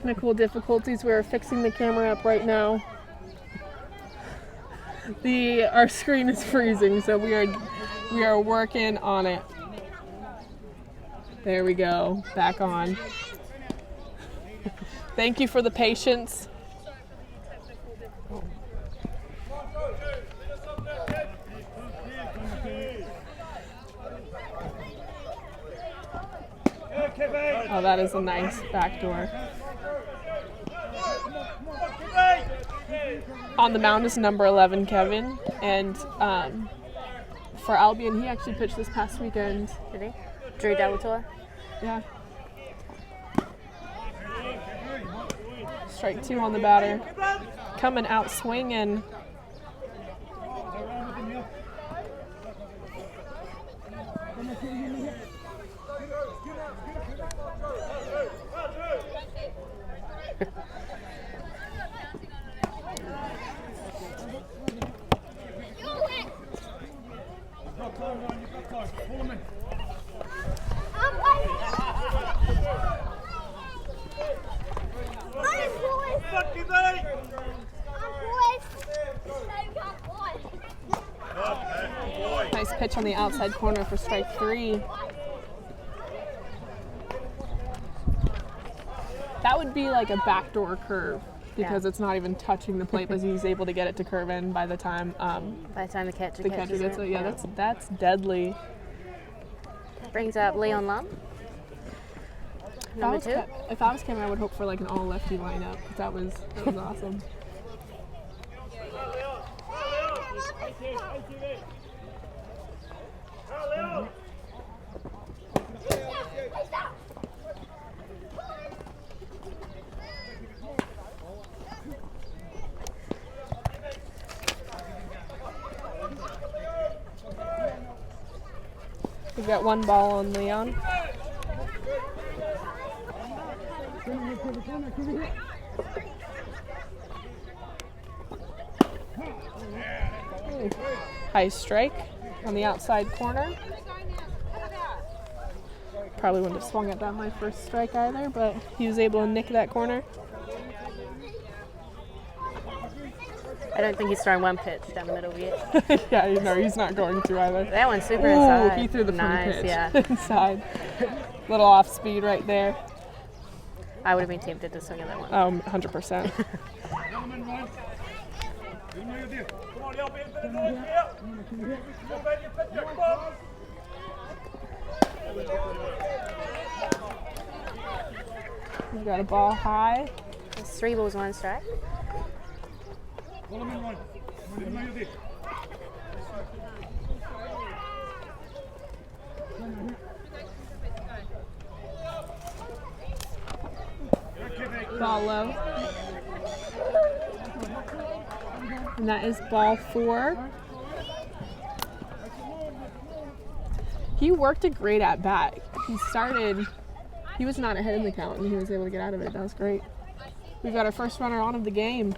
Technical difficulties. We're fixing the camera up right now. Our screen is freezing, so we are working on it. There we go. Back on. Thank you for the patience. Oh, that is a nice backdoor. On the mound is number 11, Kevin, and for Albion, he actually pitched this past weekend. Did he? Drew Delator? Yeah. Strike 2 on the batter. Coming out swinging. Nice pitch on the outside corner for strike 3. That would be like a backdoor curve because it's not even touching the plate, but he's able to get it to curve in by the time the catcher gets it. Yeah, that's deadly. Brings up Leon Lum. Number 2. If I was Kevin, I would hope for like an all lefty lineup. That was awesome. We've got 1 ball on Leon. High strike on the outside corner. Probably wouldn't have swung at that my first strike either, but he was able to nick that corner. I don't think he's thrown one pitch down the middle yet. Yeah, no, he's not going to either. That one's super inside. He threw the funny pitch. Yeah. Inside. Little off speed right there. I would have been tempted to swing at that one. 100%. We've got a ball high. It's 3 balls, 1 strike. Ball low. And that is ball 4. He worked a great at bat. He was not ahead in the count and he was able to get out of it. That was great. We've got our first runner on of the game.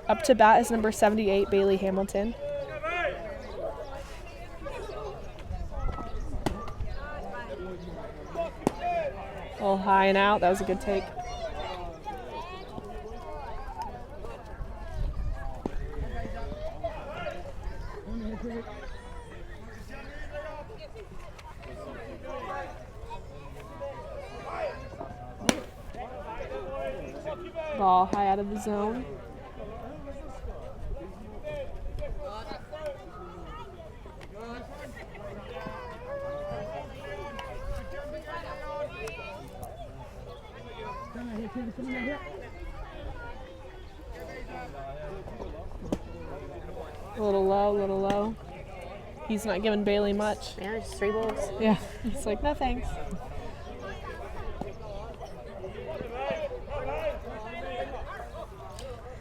Up to bat is number 78, Bailey Hamilton. A little high and out. That was a good take. Ball high out of the zone. A little low. He's not giving Bailey much. Yeah, just 3 balls. Yeah, it's like, no thanks.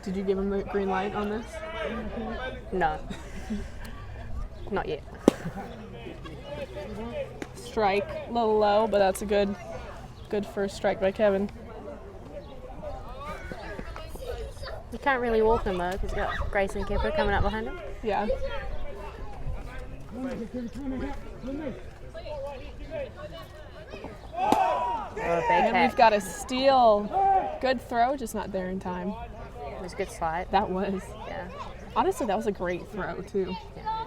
Did you give him the green light on this? No. Not yet. Strike, a little low, but that's a good first strike by Kevin. You can't really walk him though, because he's got Grayson Kemper coming up behind him. Yeah. a big And hit. we've got a steal. Good throw, just not there in time. It was a good slide. That was. Yeah. Honestly, that was a great throw, too. Yeah.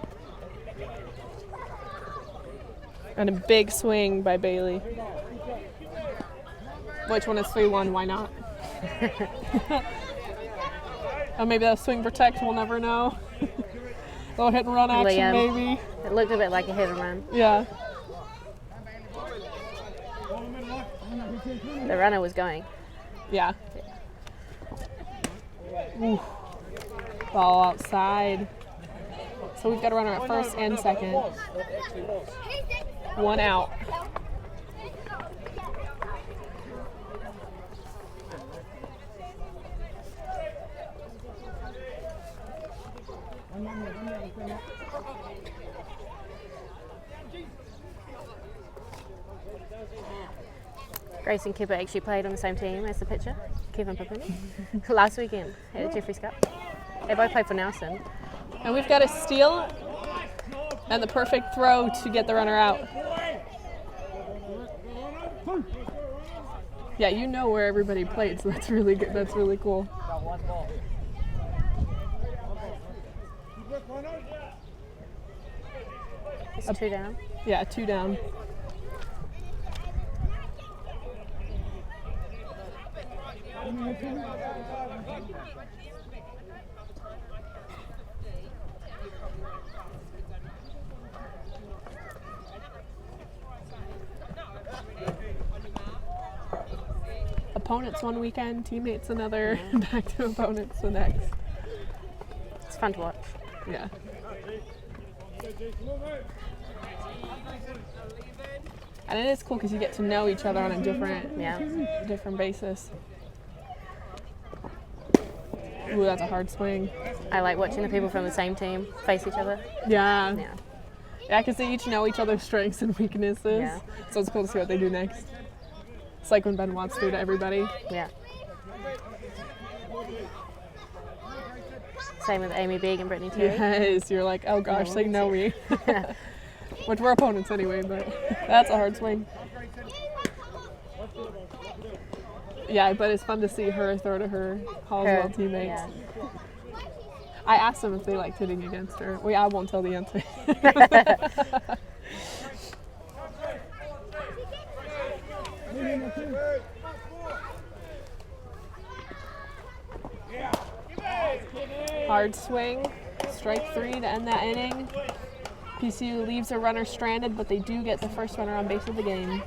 And a big swing by Bailey. Which one is 3-1? Why not? Oh, maybe that swing protect. We'll never know. Little hit and run action, Liam. maybe. It looked a bit like a hit and run. Yeah. The runner was going. Yeah. Ooh. Ball outside. So we've got a runner at first and second. 1 out. Grace and Kipper actually played on the same team as the pitcher, Kevin Papini, last weekend at the Jeffreys Cup. They both played for Nelson. And we've got a steal and the perfect throw to get the runner out. Yeah, you know where everybody played, so that's really good. That's really cool. It's 2 down. Yeah, 2 down. Opponents one weekend, teammates another, back to opponents the next. It's fun to watch. Yeah. And it is cool because you get to know each other on a different basis. Ooh, that's a hard swing. I like watching the people from the same team face each other. Yeah. Yeah. Yeah, because they each know each other's strengths and weaknesses. Yeah. So it's cool to see what they do next. It's like when Ben wants to to everybody. Yeah. Same with Amy Big and Brittany Terry. Yes, you're like, oh gosh, they know me. Which we're opponents anyway, but that's a hard swing. Yeah, but it's fun to see her throw to her Hallswell teammates. Yeah. I asked them if they liked hitting against her. Well, yeah, I won't tell the answer. Hard swing, strike 3 to end that inning. PCU leaves a runner stranded, but they do get the first runner on base of the game.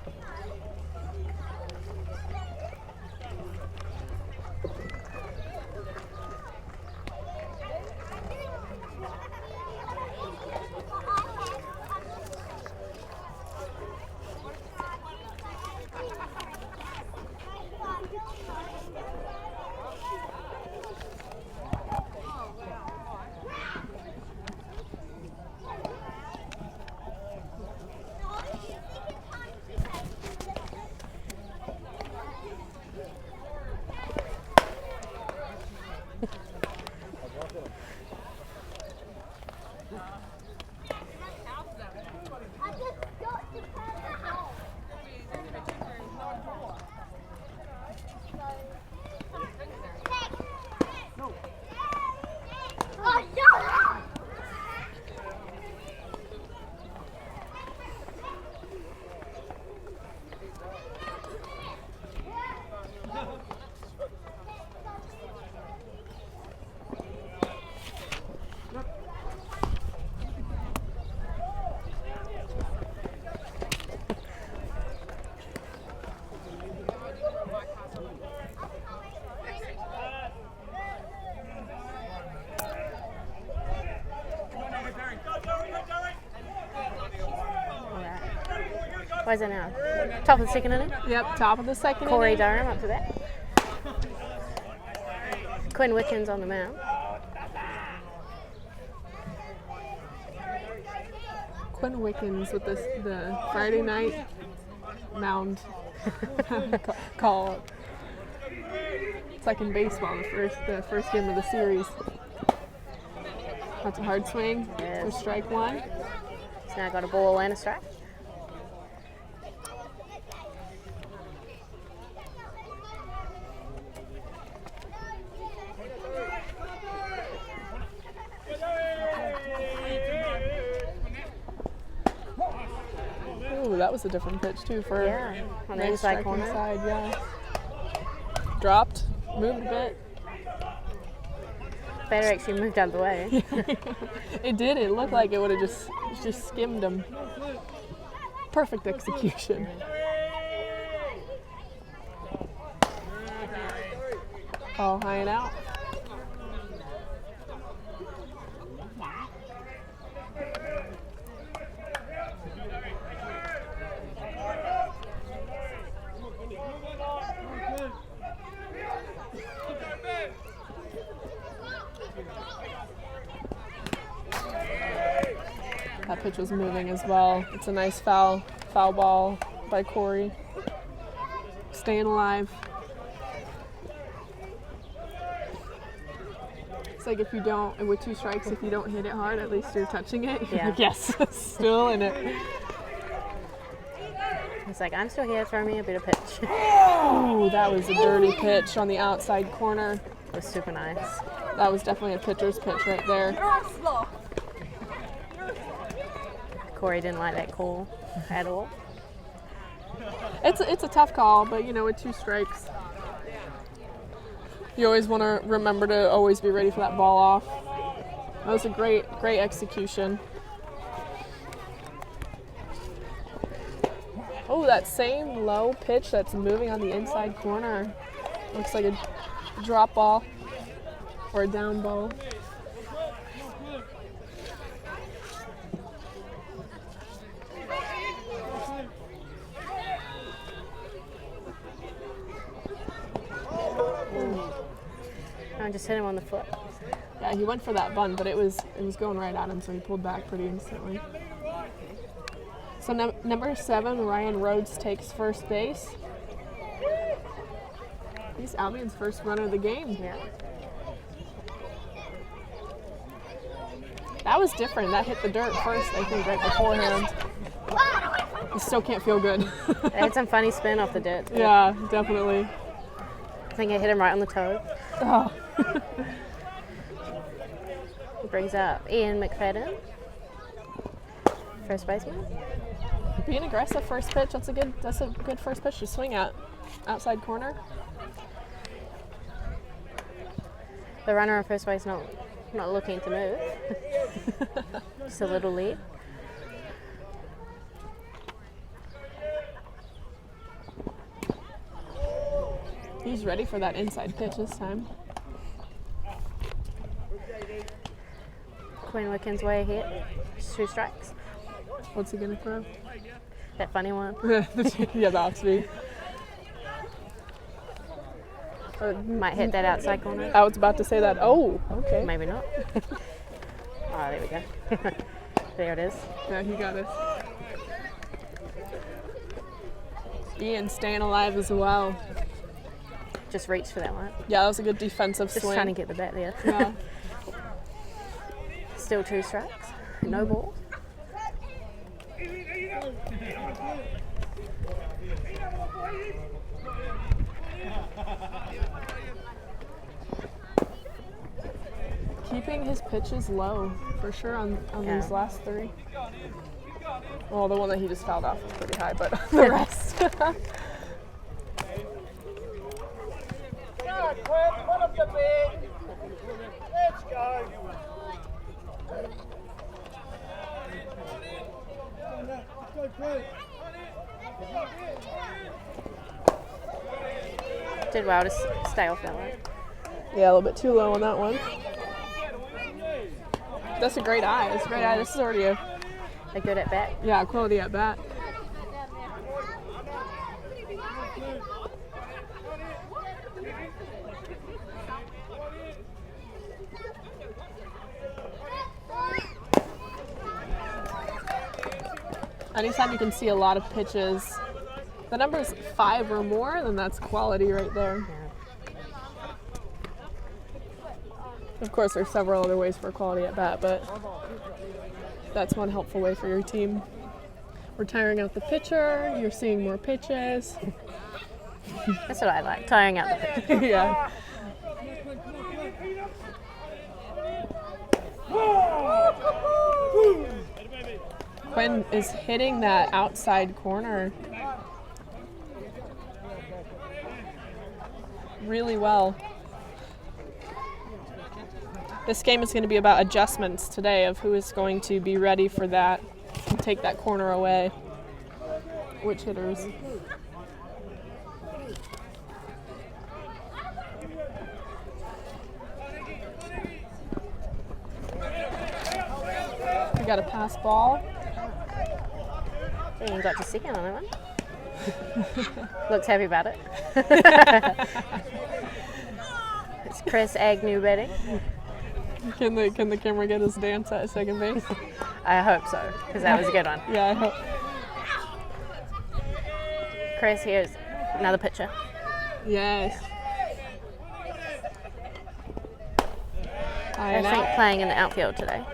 What is it now? Top of the second inning? Yep, top of the second Corey inning. Durham up to that. Quinn Wickens on the mound. Quinn Wickens with the Friday night mound call. It's like in baseball, the first game of the series. That's a hard swing for strike 1. He's now got a ball and a strike. that was a different pitch too for on the nice inside striking corner. side, yeah. Dropped, moved a bit. Batter actually moved out of the way. It did. It looked like it would have just skimmed him. Perfect execution. Ball high and out. That pitch was moving as well. It's a nice foul ball by Corey. Staying alive. It's like if you don't, with 2 strikes, if you don't hit it hard, at least you're touching it. Yeah. Like, yes, still in it. He's like, I'm still here, throw me a better pitch. Oh, that was a dirty pitch on the outside corner. It was super nice. That was definitely a pitcher's pitch right there. Corey didn't like that call at all. It's a tough call, but with 2 strikes, you always want to remember to always be ready for that ball off. That was a great execution. Oh, that same low pitch that's moving on the inside corner. Looks like a drop ball or a down ball. I just hit him on the foot. Yeah, he went for that bunt, but it was going right at him, so he pulled back pretty instantly. So number 7, Ryan Rhodes takes first base. He's Albion's first runner of the game. Yeah. That was different. That hit the dirt first, I think, right beforehand. It still can't feel good. It had some funny spin off the dirt. Yeah, definitely. I think it hit him right on the toe. Oh. He brings up Ian McFadden, first baseman. Being aggressive first pitch, that's a good first pitch to swing at. Outside corner. The runner on first base not looking to move. Just a little lead. He's ready for that inside pitch this time. Quinn Wickens way ahead. 2 strikes. What's he gonna throw? That funny one. Yeah, the off speed. Might hit that outside corner. I was about to say that. Oh, okay. Maybe not. Oh, there we go. There it is. Yeah, he got it. Ian staying alive as well. Just reached for that one. Yeah, that was a good defensive Just swing. trying to get the bat there. Yeah. Still 2 strikes. No ball. Keeping his pitches low, for sure, on these last 3. Well, the one that he just fouled off was pretty high, but the rest. Let's go. Did well to stay off that one. Yeah, a little bit too low on that one. That's a great eye. That's a great eye. This is already a good at bat. Yeah, quality at bat. Anytime you can see a lot of pitches, the number's 5 or more, then that's quality right there. Of course, there's several other ways for quality at bat, but that's one helpful way for your team. We're tiring out the pitcher, you're seeing more pitches. That's what I like, tiring out the pitcher. Yeah. Quinn is hitting that outside corner really well. This game is going to be about adjustments today of who is going to be ready for that and take that corner away. Which hitters? We got a pass ball. You got to second on that one. Looks happy about it. It's Chris Agnew batting. Can the camera get his dance at second base? I hope so, because that was a good one. Yeah, I hope. Chris, here's another pitcher. Yes. I think playing in the outfield today.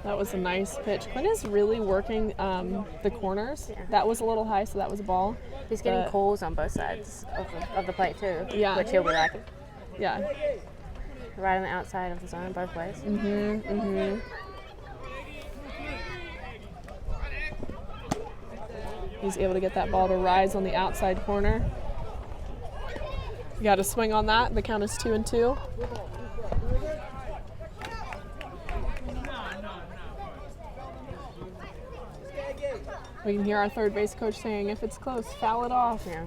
That was a nice pitch. Quinn is really working the corners. Yeah. That was a little high, so that was a ball. He's getting calls on both sides of the plate too, Yeah. which he'll be liking. Yeah. Right on the outside of the zone, both ways. He's able to get that ball to rise on the outside corner. You got to swing on that. The count is 2-2. We can hear our third base coach saying, if it's close, foul it off. Yeah.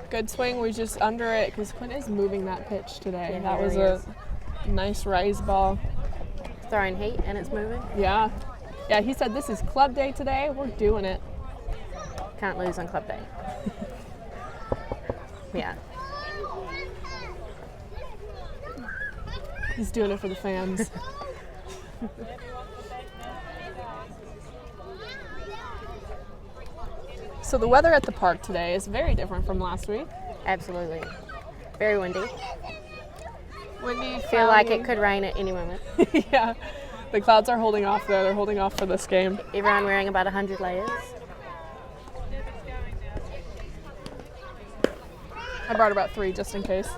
Good swing, we just under it because Quinn is moving that pitch today. Yeah, that he was really a is. nice rise ball. Throwing heat and it's moving. Yeah. Yeah, he said this is club day today. We're doing it. Can't lose on club day. Yeah. He's doing it for the fans. So the weather at the park today is very different from last week. Absolutely. Very windy. Windy, Feel like it could rain at any moment. Yeah. The clouds are holding off though. They're holding off for this game. Everyone wearing about 100 layers. I brought about 3 just in case.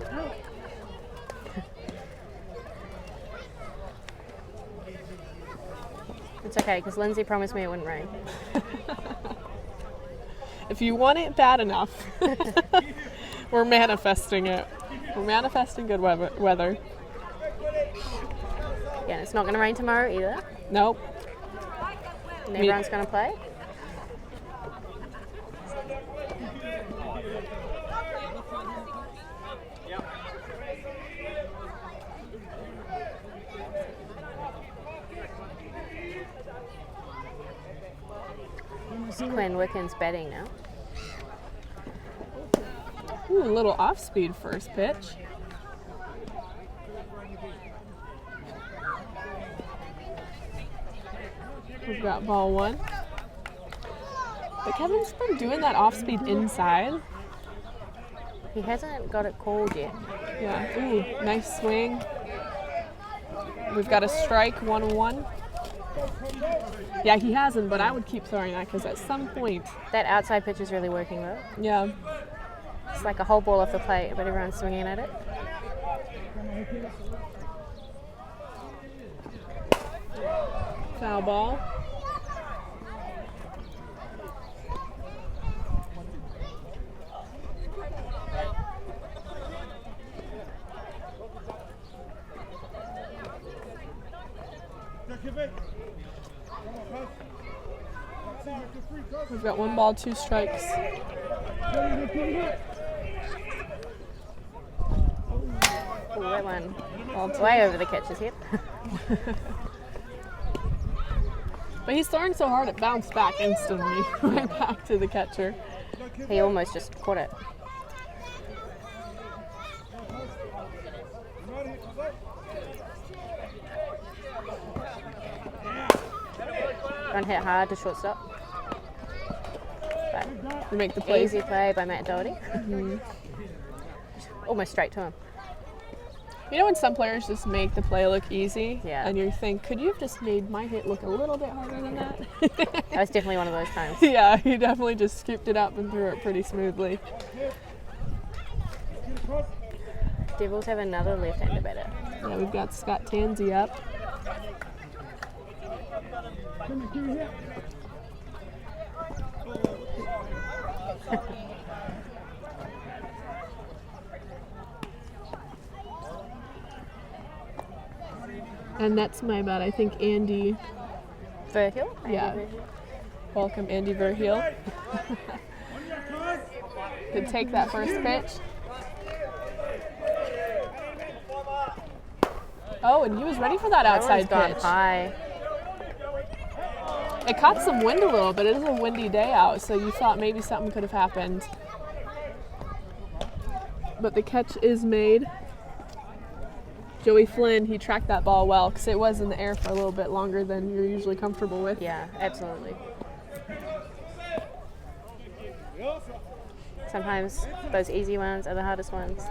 It's okay, because Lindsay promised me it wouldn't rain. If you want it bad enough, we're manifesting it. We're manifesting good weather. Yeah, and it's not going to rain tomorrow either. Nope. And everyone's going to play. Quinn Wickens batting now. Ooh, a little off-speed first pitch. We've got ball 1. But Kevin's been doing that off-speed inside. He hasn't got it called yet. Yeah. Ooh, nice swing. We've got a strike, 1-1. Yeah, he hasn't, but I would keep throwing that because at some point, That outside pitch is really working though. yeah. It's like a whole ball off the plate, but everyone's swinging at it. Foul ball. We've got 1 ball, 2 strikes. Oh, that one Ball 2. way over the catcher's head. But he's throwing so hard it bounced back instantly, right back to the catcher. He almost just caught it. Run hit hard to shortstop. But to make the play. Easy play by Matt Doherty. Almost straight to him. You know when some players just make the play look easy? Yeah. And you think, could you have just made my hit look a little bit harder than that? That was definitely one of those times. Yeah, he definitely just scooped it up and threw it pretty smoothly. Devils have another left-hander batter. Yeah, we've got Scott Tansey up. And that's my bad. I think Andy. Verhill? Yeah. Welcome, Andy Verheel. Could take that first pitch. Oh, and he was ready for that outside That one's pitch. gone high. It caught some wind a little, but it is a windy day out, so you thought maybe something could have happened. But the catch is made. Joey Flynn, he tracked that ball well because it was in the air for a little bit longer than you're usually comfortable with. Yeah, absolutely. Sometimes those easy ones are the hardest ones.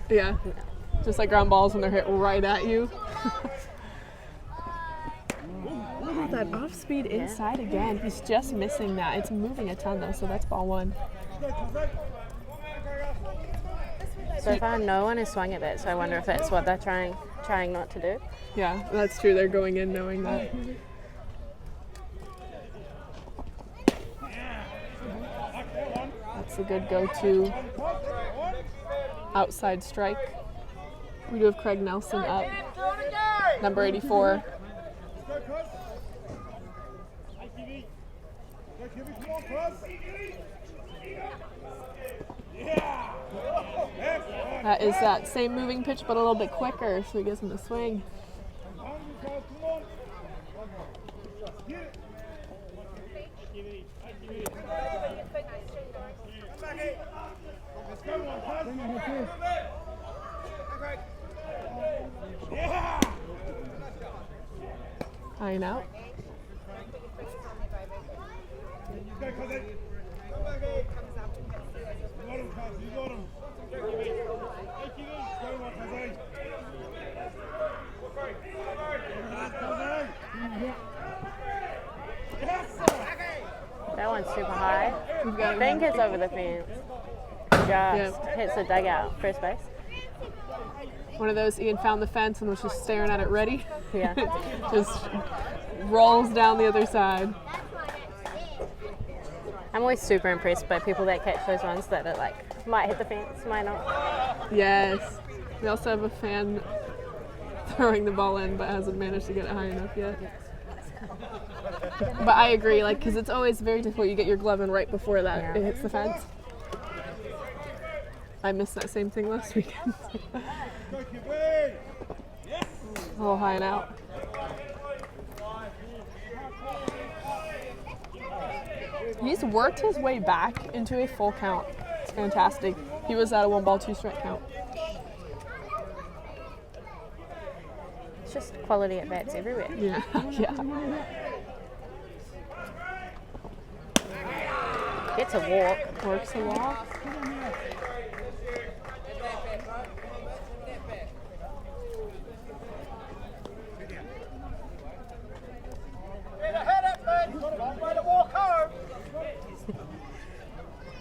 Yeah. Just like ground balls when they're hit right at you. Oh, that off speed inside again. He's just missing that. It's moving a ton though, so that's ball one. So far, no one has swung at that, so I wonder if that's what they're trying not to do. Yeah, that's true. They're going in knowing that. That's a good go-to outside strike. We do have Craig Nelson up, number 84. That is that same moving pitch, but a little bit quicker, so he gives him the swing. High and out. That one's super high. I think it's over the fence. Just hits the dugout, first base. One of those, Ian found the fence and was just staring at it ready. Yeah. Just rolls down the other side. I'm always super impressed by people that catch those ones that are like, might hit the fence, might not. Yes. We also have a fan throwing the ball in but hasn't managed to get it high enough yet. But I agree, like, because it's always very difficult. You get your glove in right before that it hits the fence. I missed that same thing last weekend. Oh, high and out. He's worked his way back into a full count. It's fantastic. He was at a 1-ball, 2-strike count. It's just quality at bats everywhere. Yeah, yeah. Gets a walk. Works a walk.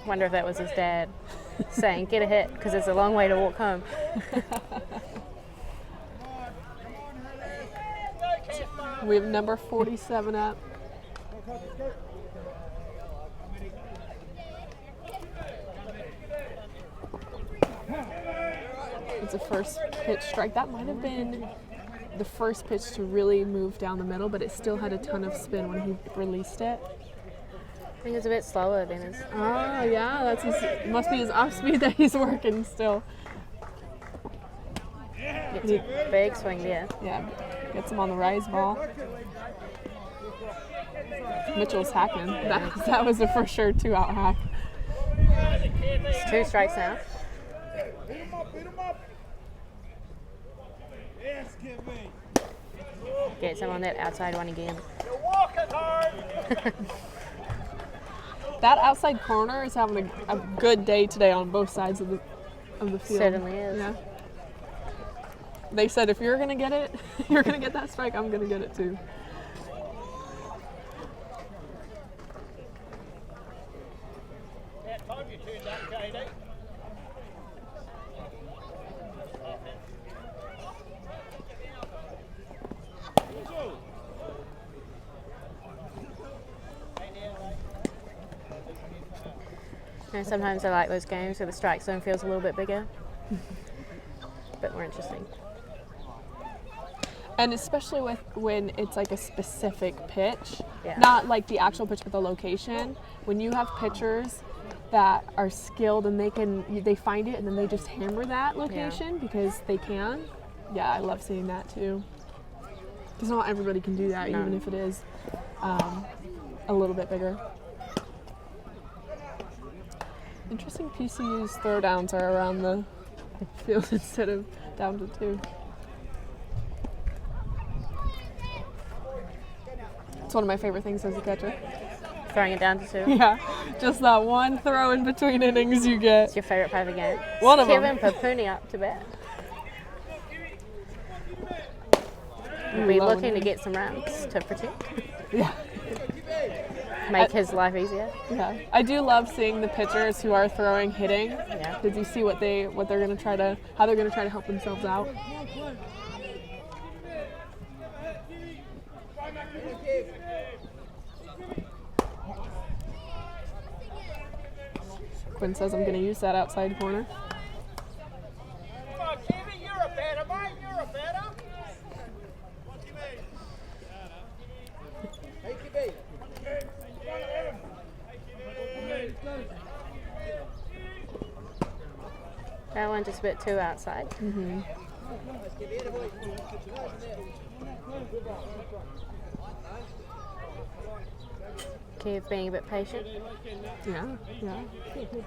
Wonder if that was his dad saying, get a hit, because it's a long way to walk home. We have number 47 up. It's a first pitch strike. That might have been the first pitch to really move down the middle, but it still had a ton of spin when he released it. I think it's a bit slower than his. Oh, yeah, that's his, must be his off speed that he's working still. Gets a big swing there. Yeah, gets him on the rise ball. Mitchell's hacking. That was a for sure 2-out hack. It's 2 strikes now. Gets him on that outside one again. That outside corner is having a good day today on both sides of the field. Certainly is. Yeah. They said if you're gonna get it, you're gonna get that strike. I'm gonna get it too. That time you turned up, JD. You know, sometimes I like those games where the strike zone feels a little bit bigger, a bit more interesting. And especially when it's like a specific pitch, Yeah. not like the actual pitch, but the location. When you have pitchers that are skilled and they find it and then they just hammer that location because they can. Yeah, I love seeing that too. Because not everybody can do that, No. even if it is a little bit bigger. Interesting. PCU's throwdowns are around the field instead of down to 2. It's one of my favorite things as a catcher. Throwing it down to 2. Yeah, just that one throw in between innings you get. It's your favourite part of the game. One of Kevin them. Papuni up to bat. We'll be looking to get some runs to protect. Yeah. Make his life easier. Yeah, I do love seeing the pitchers who are throwing, hitting. Yeah. Because you see how they're gonna try to help themselves out. Quinn says I'm gonna use that outside corner. Come on, Kimmy, you're a batter, mate. You're a batter. Hey, Kimmy. That one just a bit too outside. Mm-hmm. Kev being a bit patient. Yeah. Come on, Kimmy.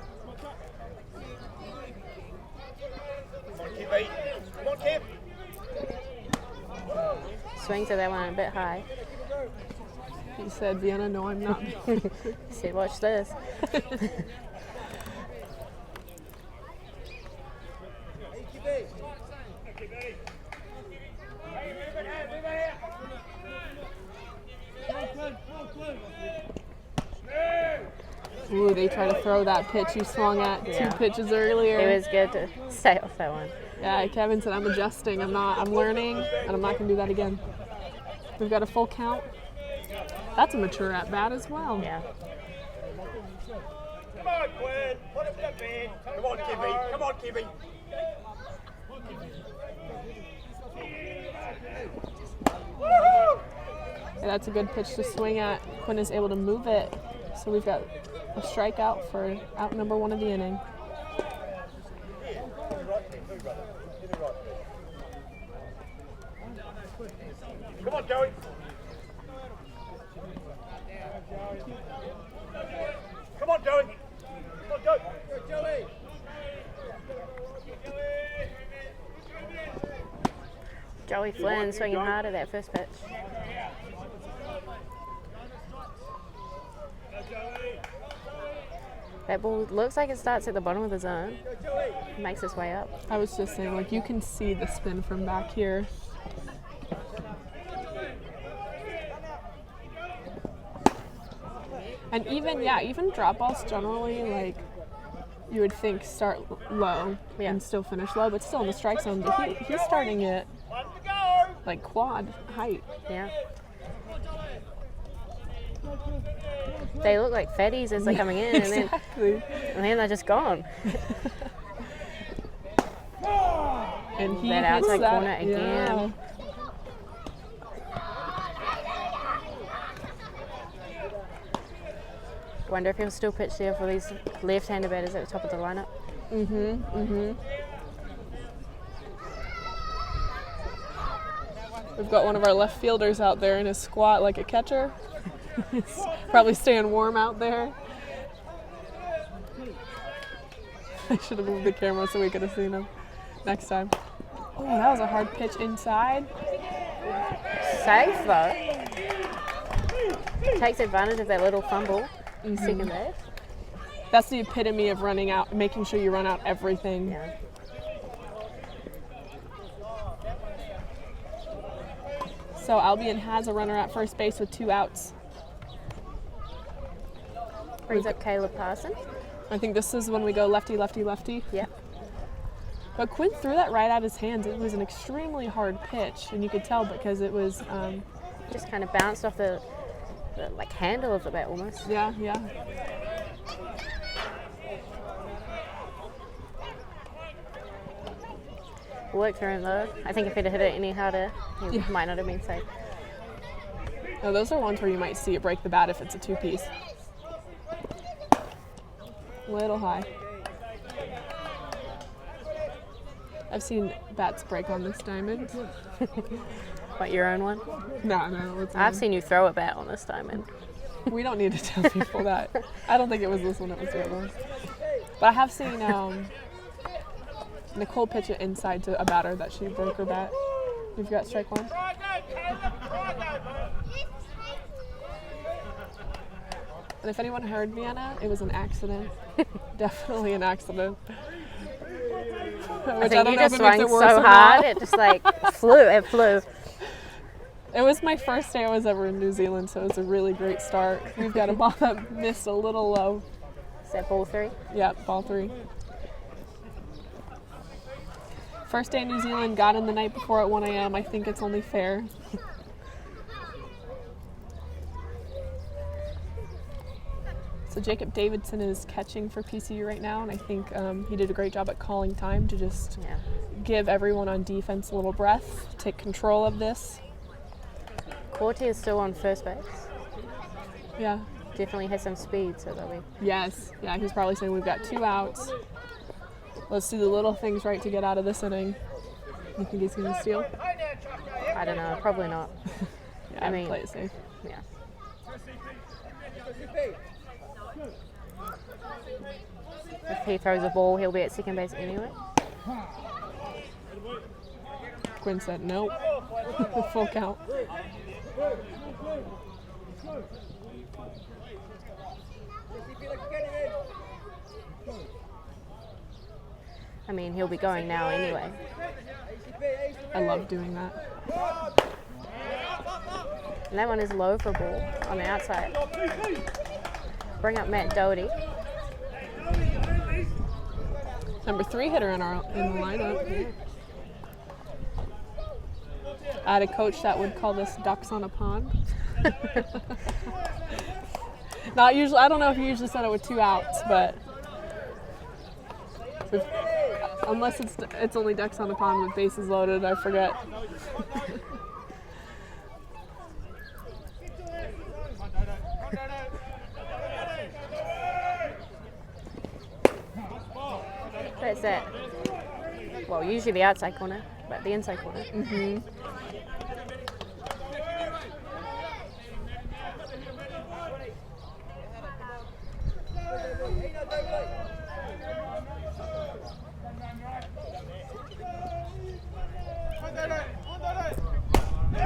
Come on, Kim. Swings at that one a bit high. He said, Vienna, no, I'm not. He said, watch this. Ooh, they try to throw that pitch you swung at 2 pitches earlier. It was good to stay off that one. Yeah, Kevin said I'm adjusting. I'm learning, and I'm not gonna do that again. We've got a full count. That's a mature at bat as well. Yeah. Come on, Quinn. Put him to bed. Come on, Kimmy. Come on, Kimmy. Yeah, that's a good pitch to swing at. Quinn is able to move it, so we've got a strikeout for out number 1 of the inning. Come on, Joey. Come on, Joey. Come on, Joey. Joey. Joey Flynn swinging hard at that first pitch. That ball looks like it starts at the bottom of the zone. Makes its way up. I was just saying, like, you can see the spin from back here. And even drop balls generally, like, you would think start low and still finish low, but still in the strike zone. But he's starting it like quad height. Yeah. They look like fatties as they're coming in, Exactly. and then they're just gone. And he That hits outside that, corner again. yeah. Wonder if he'll still pitch there for these left-handed batters at the top of the lineup. We've got one of our left fielders out there in his squat like a catcher. He's probably staying warm out there. I should have moved the camera so we could have seen him next time. Oh, that was a hard pitch inside. Safe though. Takes advantage of that little fumble. second base. That's the epitome of running out, making sure you run out everything. Yeah. So Albion has a runner at first base with 2 outs. Brings up Caleb Parson. I think this is when we go lefty, lefty, lefty. Yeah. But Quinn threw that right out his hands. It was an extremely hard pitch, and you could tell because it was, Just kind of bounced off the like handle of the bat almost. yeah. Worked through him though. I think if he'd have hit it any harder, he might not have been safe. No, those are ones where you might see it break the bat if it's a 2-piece. Little high. I've seen bats break on this diamond. What, your own one? No, it's I've seen you throw a bat on this diamond. We don't need to tell people that. I don't think it was this one, it was the other one. But I have seen Nicole pitch it inside to a batter that she broke her bat. You've got strike 1. And if anyone heard Vienna, it was an accident. Definitely an accident. I think you just swung so hard, it just like flew. It was my first day I was ever in New Zealand, so it was a really great start. We've got a ball that missed a little low. Is that ball 3? Yeah, ball 3. First day in New Zealand, got in the night before at 1 a.m. I think it's only fair. So Jacob Davidson is catching for PCU right now, and I think he did a great job at calling time to just give everyone on defense a little breath, take control of this. Corti is still on first base. Yeah. Definitely has some speed, so that'll be... Yes. Yeah, he's probably saying we've got 2 outs. Let's do the little things right to get out of this inning. You think he's going to steal? I don't know, probably not. Yeah, I mean, play it safe. Yeah. If he throws a ball, he'll be at second base anyway. Quinn said nope. Full count. I mean, he'll be going now anyway. I love doing that. And that one is low for a ball on the outside. Bring up Matt Doherty. Number 3 hitter in the lineup. I had a coach that would call this ducks on a pond. Not usually. I don't know if you usually said it with 2 outs, but unless it's only ducks on a pond with bases loaded, I forget. That's that. Well, usually the outside corner, but the inside corner. Mm-hmm.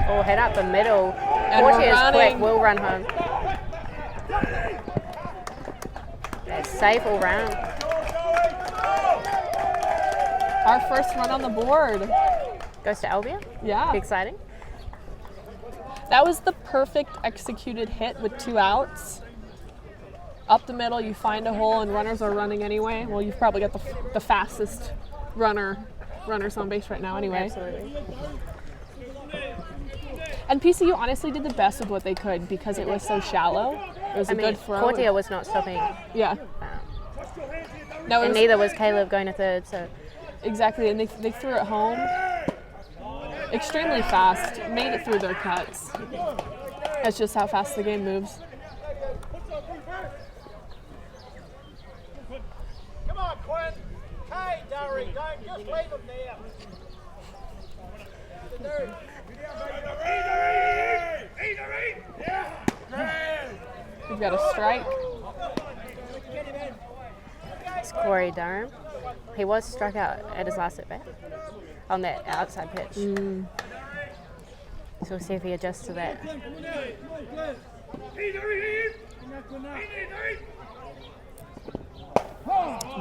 Oh, head up the middle. And Corti we're is quick, running. will run home. That's safe all round. Our first run on the board. Goes to Albion. Yeah. Be exciting. That was the perfect executed hit with 2 outs. Up the middle, you find a hole, and runners are running anyway. Well, you've probably got the fastest runners on base right now anyway. Absolutely. And PCU honestly did the best of what they could because it was so shallow. It was a good throw. Corti was not stopping. Yeah. No, and neither was Caleb going to third. So exactly, and they threw it home extremely fast, made it through their cuts. That's just how fast the game moves. Come on, Quinn. Hey, Derry, don't just leave them there. We've got a strike. it's Corey Durham. He was struck out at his last at bat on that outside pitch. So we'll see if he adjusts to that.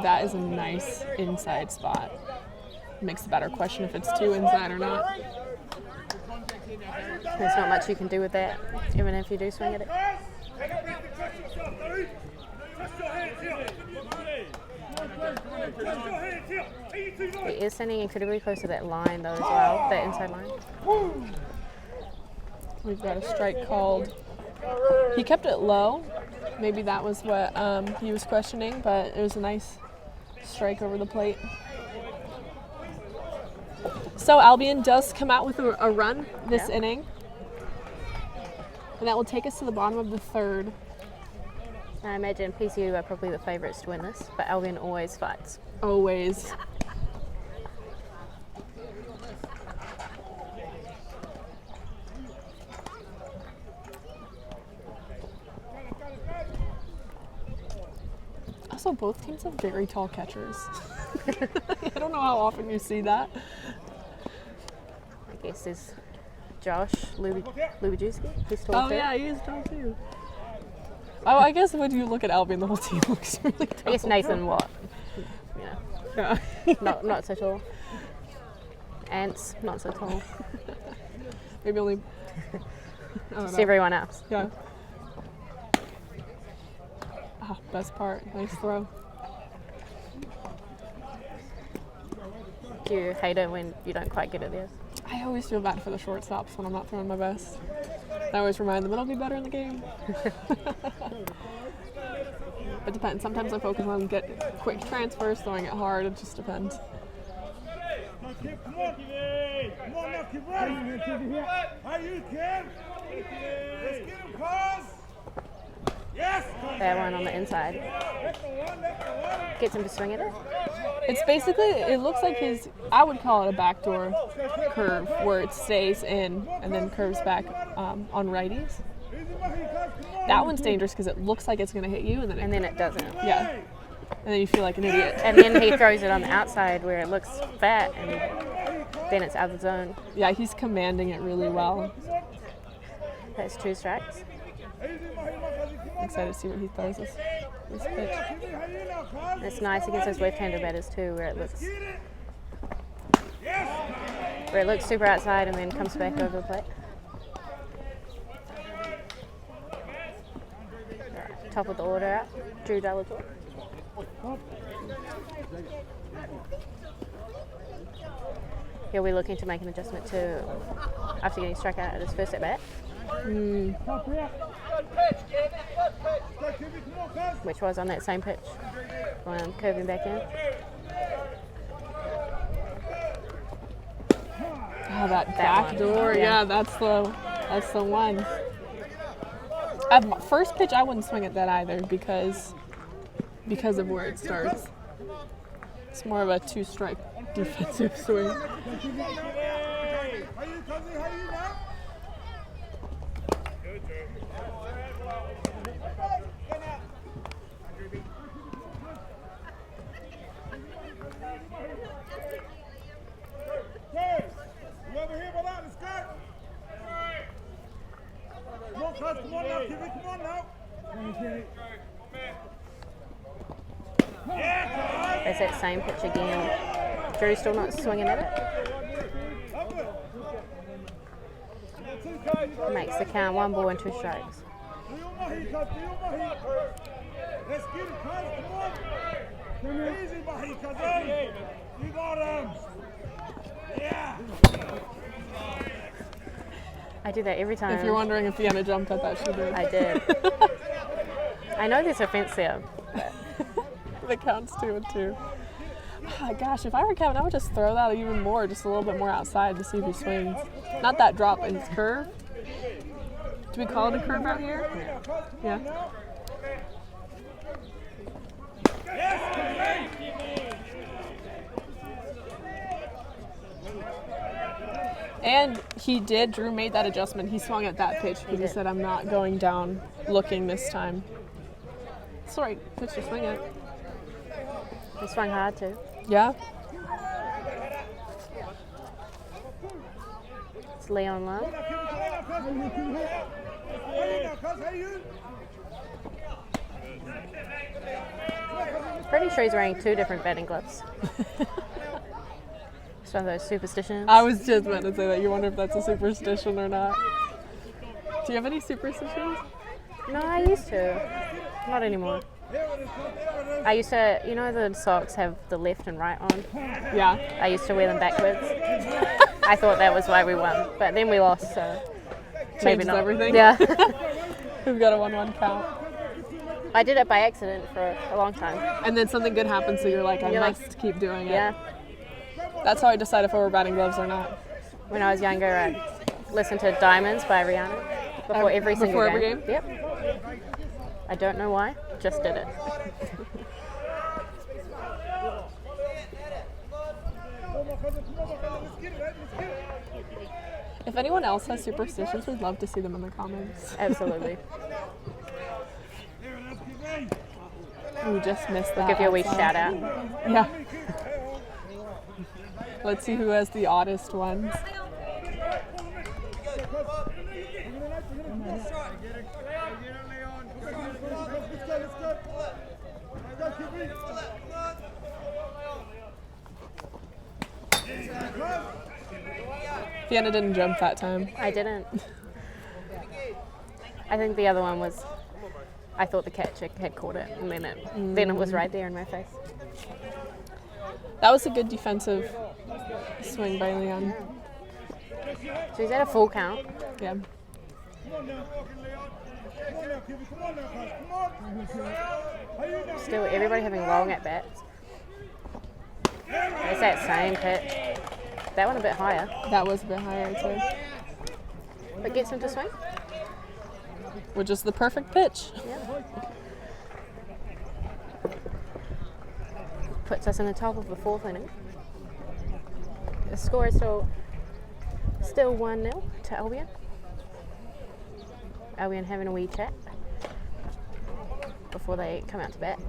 That is a nice inside spot. Makes a better question if it's too inside or not. There's not much you can do with that, even if you do swing at it. It is standing incredibly close to that line though as well, that inside line. We've got a strike called. He kept it low. Maybe that was what he was questioning, but it was a nice strike over the plate. So Albion does come out with a run this inning. And that will take us to the bottom of the third. I imagine PCU are probably the favourites to win this, but Albion always fights. Always. Also, both teams have very tall catchers. I don't know how often you see that. I guess there's Josh Lubajewski. He's tall too. Oh yeah, he is tall too. Oh, I guess when you look at Albion, the whole team looks really tall. I guess Nathan Watt. Yeah. Not so tall. Ants, not so tall. Maybe only. Just everyone else. Yeah. Ah, best part. Nice throw. Do you hate it when you don't quite get it there? I always feel bad for the shortstops when I'm not throwing my best. I always remind them it'll be better in the game. It depends. Sometimes I focus on get quick transfers, throwing it hard. It just depends. Come on now, keep running. How you can? Let's get him, cuz. Yes. That one on the inside. Gets him to swing at it. It's basically, it looks like his, I would call it a backdoor curve where it stays in and then curves back on righties. That one's dangerous because it looks like it's going to hit you and then it doesn't. Yeah. And then you feel like an idiot. And then he throws it on the outside where it looks fat and then it's out of the zone. Yeah, he's commanding it really well. That's 2 strikes. I'm excited to see what he throws this pitch. It's nice against those left-handed batters too, where it looks super outside and then comes back over the plate. Right, top of the order out, Drew Delator. He'll be looking to make an adjustment to after getting struck out at his first at bat. Which was on that same pitch. Curving back in. Oh, that back door. Yeah, that's the one. At first pitch, I wouldn't swing at that either because of where it starts. It's more of a 2-strike defensive swing. Come on now, keep it, come on now. It's that same pitch again. Drew's still not swinging at it. Makes the count 1 ball and 2 strikes. Let's get it, cuz. Come on. Easy, buddy, cuz. You got him. Yeah. I do that every time. If you're wondering if Deanna jumped at that, she did. I did. I know there's a fence there. That counts 2 and 2. Oh, gosh, if I were Kevin, I would just throw that even more, just a little bit more outside to see if he swings. Not that drop, but his curve. Do we call it a curve out here? Yeah. And Drew made that adjustment. He swung at that pitch because he said, I'm not going down looking this time. It's the right pitch to swing at. He swung hard too. Yeah. It's Leon Love. Pretty sure he's wearing 2 different batting gloves. It's one of those superstitions. I was just about to say that. You wonder if that's a superstition or not. Do you have any superstitions? No, I used to. Not anymore. I used to, you know, the socks have the left and right on. Yeah. I used to wear them backwards. I thought that was why we won, but then we lost, so maybe Changes not. everything. Yeah. We've got a 1-1 count. I did it by accident for a long time. And then something good happens, so you're like, I You're like, must keep doing it. Yeah. That's how I decide if I wear batting gloves or not. When I was younger, I'd listen to Diamonds by Rihanna before every single Before every game? Yep. I don't know why, just did it. If anyone else has superstitions, we'd love to see them in the comments. Absolutely. We just missed that. Give you a wee outside. shout out. Yeah. Let's see who has the oddest ones. Fiona didn't jump that time. I didn't. I think the other one was, I thought the catcher had caught it, and then it was right there in my face. That was a good defensive swing by Leon. So he's at a full count. Yeah. Still, everybody having long at bats. It's that same pitch. That one a bit higher, That was a bit higher too. but gets him to swing. Which is the perfect pitch. Yeah. Puts us in the top of the 4th inning. The score is still 1-0 to Albion. Albion having a wee chat before they come out to bat.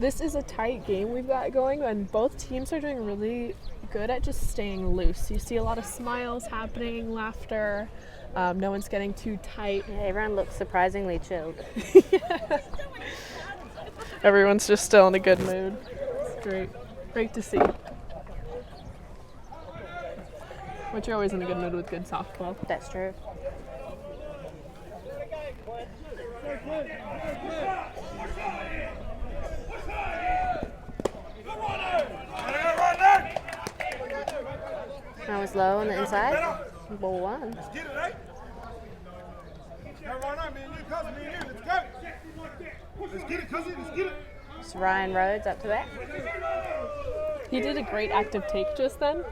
This is a tight game we've got going, and both teams are doing really good at just staying loose. You see a lot of smiles happening, laughter. No one's getting too tight. Yeah, everyone looks surprisingly chilled. Everyone's just still in a good mood. It's great. Great to see. But you're always in a good mood with good softball. That's true. I was low on the inside. Ball 1. Let's get it, eh? Come on, me and you, cousin, me and you. Let's go. Let's get it, cousin. Let's get it. It's Ryan Rhodes up to bat. He did a great active take just then.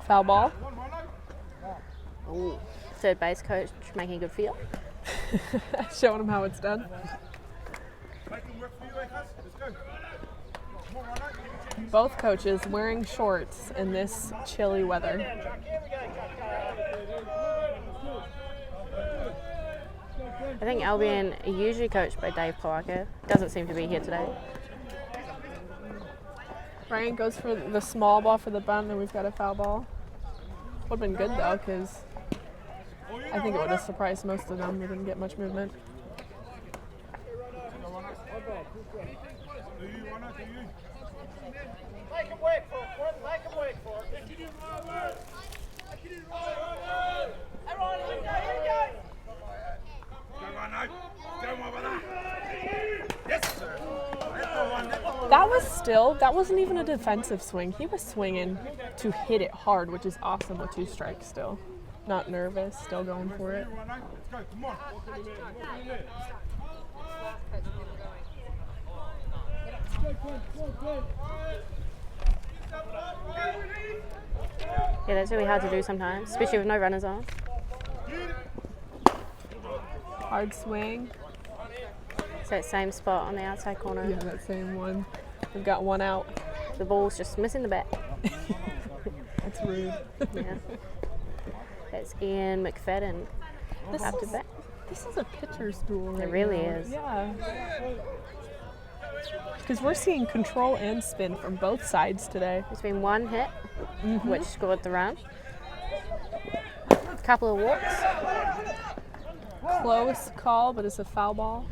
Foul ball. Ooh. Third base coach making a good field. Showing him how it's done. Make them work for you, eh, cousin? Let's go. Come on, Ryan. Both coaches wearing shorts in this chilly weather. I think Albion are usually coached by Dave Parker. Doesn't seem to be here today. Ryan goes for the small ball for the bunt, and we've got a foul ball. Would have been good though, because I think it would have surprised most of them. We didn't get much movement. Make him wait for it. Make him wait for it. was still, that wasn't even a defensive swing. He was swinging to hit it hard, which is awesome with 2 strikes still. Not nervous, still going for it. Yeah, that's really hard to do sometimes, especially with no runners on. Hard swing. It's that same spot on the outside corner. Yeah, that same one. We've got one out. The ball's just missing the bat. That's rude. Yeah. That's Ian McFadden. This After is, that. this is a pitcher's duel right It really now. is. Yeah. Because we're seeing control and spin from both sides today. There's been one hit, which scored the run. A couple of walks. Close call, but it's a foul ball.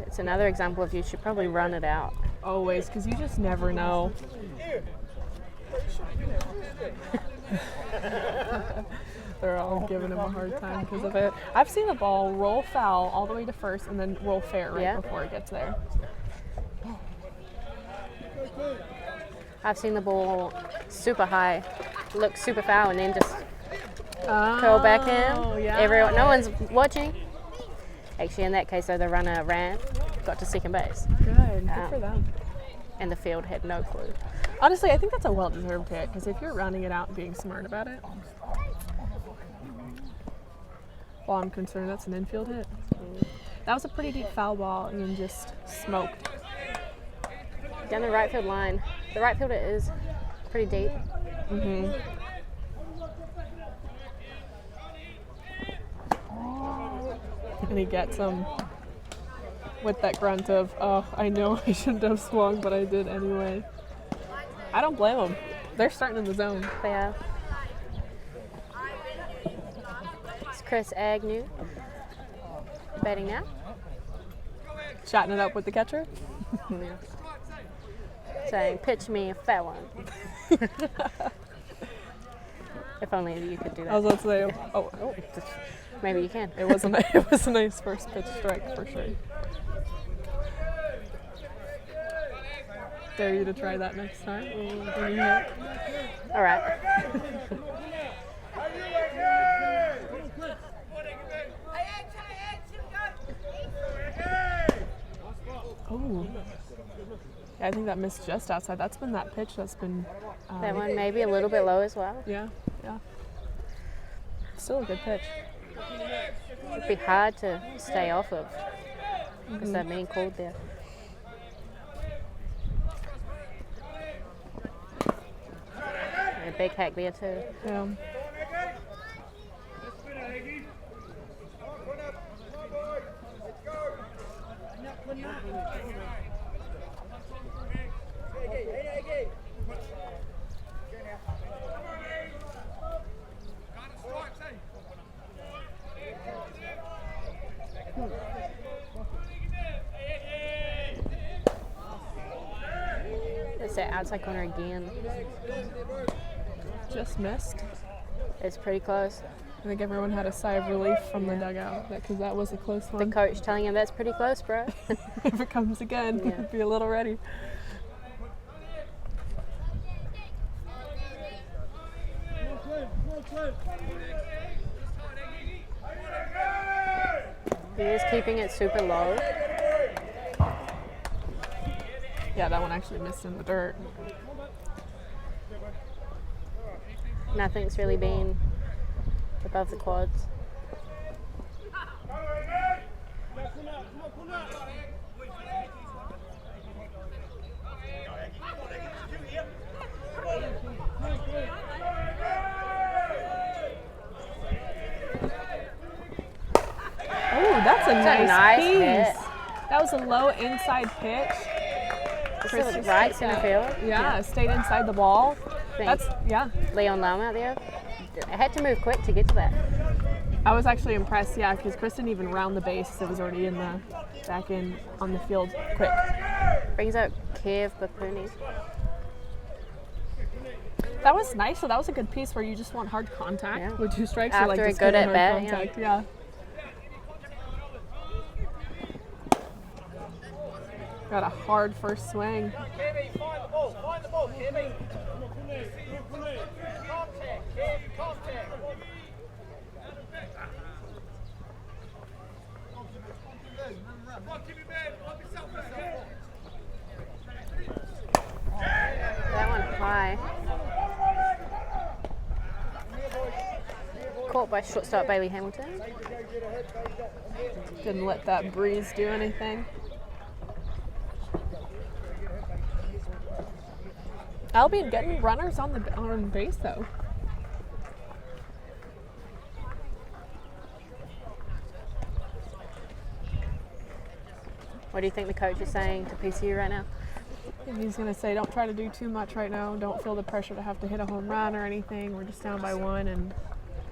It's another example of you should probably run it out. Always, because you just never know. They're all giving him a hard time because of it. I've seen the ball roll foul all the way to first and then roll fair right before it gets there. I've seen the ball super high, look super foul, and then just curl back in. Yeah. Everyone, no one's watching. Actually, in that case, though, the runner ran, got to second base, Good for them. and the field had no clue. Honestly, I think that's a well-deserved hit because if you're running it out and being smart about it, well, I'm concerned that's an infield hit. That was a pretty deep foul ball and just smoked. Down the right field line. The right fielder is pretty deep. And he gets him with that grunt of, oh, I know I shouldn't have swung, but I did anyway. I don't blame them. They're starting in the zone. They are. It's Chris Agnew batting now. Chatting it up with the catcher. Saying, pitch me a fat one. If only you could do that. I was about to say, oh, Maybe you can. it was a nice first pitch strike for sure. Dare you to try that next time. When you hit. All right. Oh. Yeah, I think that missed just outside. That's been that pitch that's been. That one maybe a little bit low as well. Yeah. Still a good pitch. It'd be hard to stay off of because they're being called there. And a big hack there too. Yeah. It's that outside corner again. Just missed. It's pretty close. I think everyone had a sigh of relief from the dugout because that was a close The one. coach telling him that's pretty close, bro. If it comes again, Yeah. be a little ready. He is keeping it super low. Yeah, that one actually missed in the dirt. Nothing's really been above the quads. Oh, that's a nice piece. hit. That was a low inside pitch. This is right center field. Yeah, stayed inside the ball. Thanks. Yeah. Leon Lam out there. I had to move quick to get to that. I was actually impressed, yeah, because Chris didn't even round the base. It was already in the back in on the field quick. Brings out Kev Bapuni. That was nice. So that was a good piece where you just want hard contact Yeah. with 2 strikes. After like a just good getting at bat, hard contact. Yeah. Got a hard first swing. Find the ball, Kevin. Contact, Kev, contact. That one high. Caught by shortstop Bailey Hamilton. Didn't let that breeze do anything. Albion getting runners on base though. What do you think the coach is saying to PCU right now? He's going to say, don't try to do too much right now. Don't feel the pressure to have to hit a home run or anything. We're just down by 1, and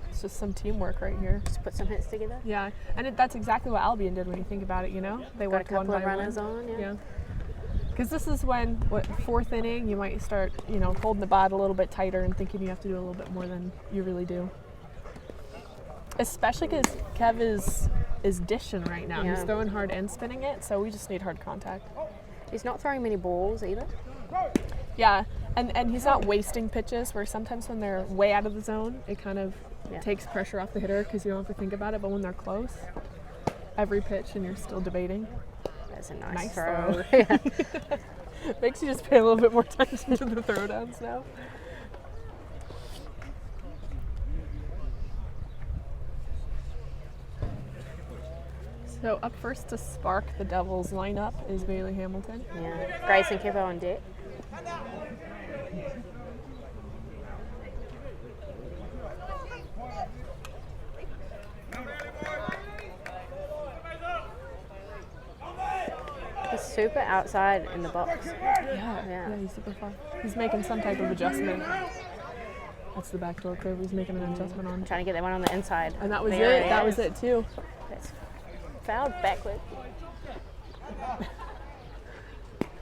it's just some teamwork right here. Just put some hits together. Yeah, and that's exactly what Albion did when you think about it, you know? They Got a worked one couple by of runners one. on, yeah. Because this is when, 4th inning, you might start, holding the bat a little bit tighter and thinking you have to do a little bit more than you really do. Especially because Kev is dishing right now. Yeah. He's throwing hard and spinning it, so we just need hard contact. He's not throwing many balls either. Yeah, and he's not wasting pitches, where sometimes when they're way out of the zone, it kind of takes pressure off the hitter because you don't have to think about it, but when they're close, every pitch and you're still debating. That's a nice throw. Yeah. Makes you just pay a little bit more attention to the throwdowns now. So up first to spark the Devils lineup is Bailey Hamilton. Yeah. Grayson Kipper on deck. He's super outside in the box. Yeah, he's super far. He's making some type of adjustment. That's the backdoor curve he's making an adjustment on. Trying to get that one on the inside. And that was There it. That was it too. That's fouled backward.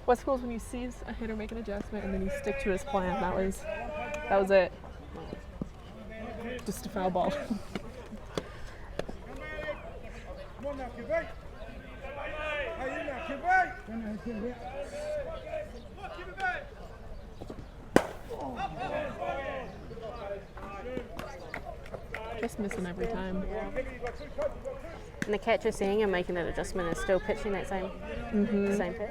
What's cool is when you see a hitter make an adjustment and then you stick to his plan. That was it. Just a foul ball. Come on now, Kevin. Hey, you now, Kevin. Just missing every time. And the catcher seeing him making that adjustment is still pitching that same pitch.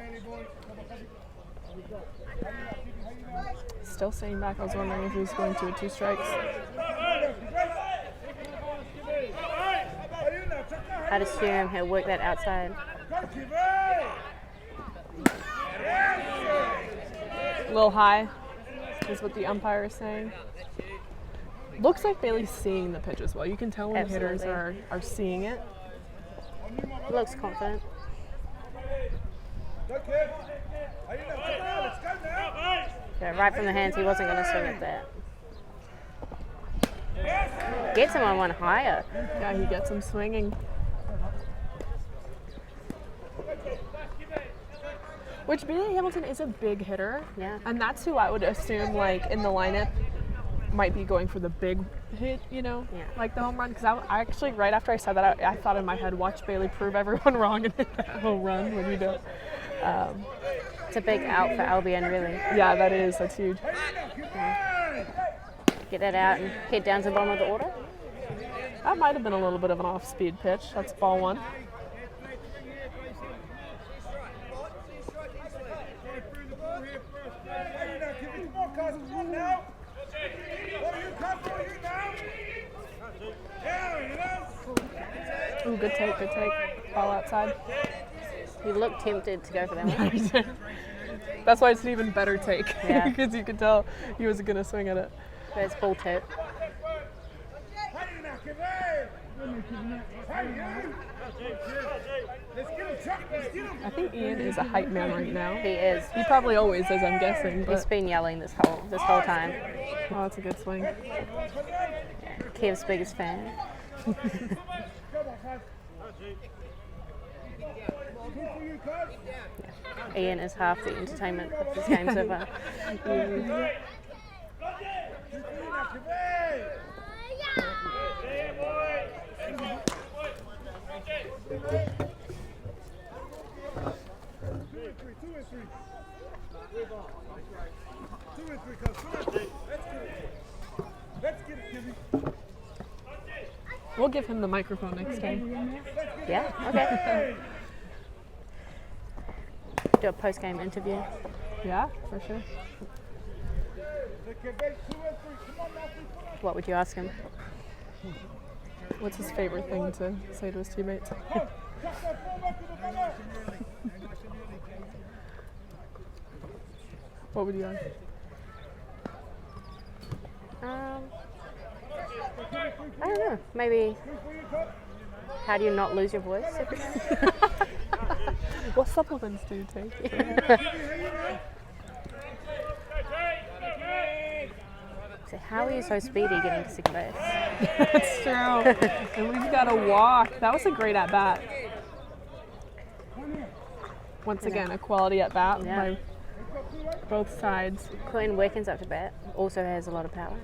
Still staying back. I was wondering if he was going to a 2 strikes. I'd assume he'll work that outside. A little high is what the umpire is saying. Looks like Bailey's seeing the pitch as well. You can tell when the hitters are seeing it. Looks confident. Yeah, right from the hands, he wasn't going to swing at that. Gets him on one higher. Yeah, he gets him swinging. Which Bailey Hamilton is a big hitter. Yeah. And that's who I would assume, like, in the lineup might be going for the big hit, like the home run. Because I actually, right after I said that, I thought in my head, watch Bailey prove everyone wrong and hit that home run when you don't. It's a big out for Albion, really. Yeah, that is. That's huge. Get that out and head down to the bottom of the order. That might have been a little bit of an off-speed pitch. That's ball 1. Ooh, good take, good take. Ball outside. He looked tempted to go for that one. That's why it's an even better take. Yeah. Because you could tell he wasn't going to swing at it. But it's ball 2. I think Ian is a hype man right now. He is. He probably always is, I'm guessing. But He's been yelling this whole time. oh, that's a good swing. Kev's biggest fan. Ian is half the entertainment of this game so far. and three, cuz. Come on. Let's get it, Kimmy. We'll give him the microphone next time. Yeah, okay. Do a post-game interview. Yeah, for sure. Look at base 2 and 3. Come on now, 3. Come on. What would you ask him? What's his favorite thing to say to his teammates? Chuck that ball back to the middle. What would you ask? I don't know. Maybe, how do you not lose your voice? What supplements do you take? So how are you so speedy getting to second base? That's true. And we've got to walk. That was a great at bat. Once again, a quality at bat Yeah. by both sides. Quinn Wickens up to bat. Also has a lot of power.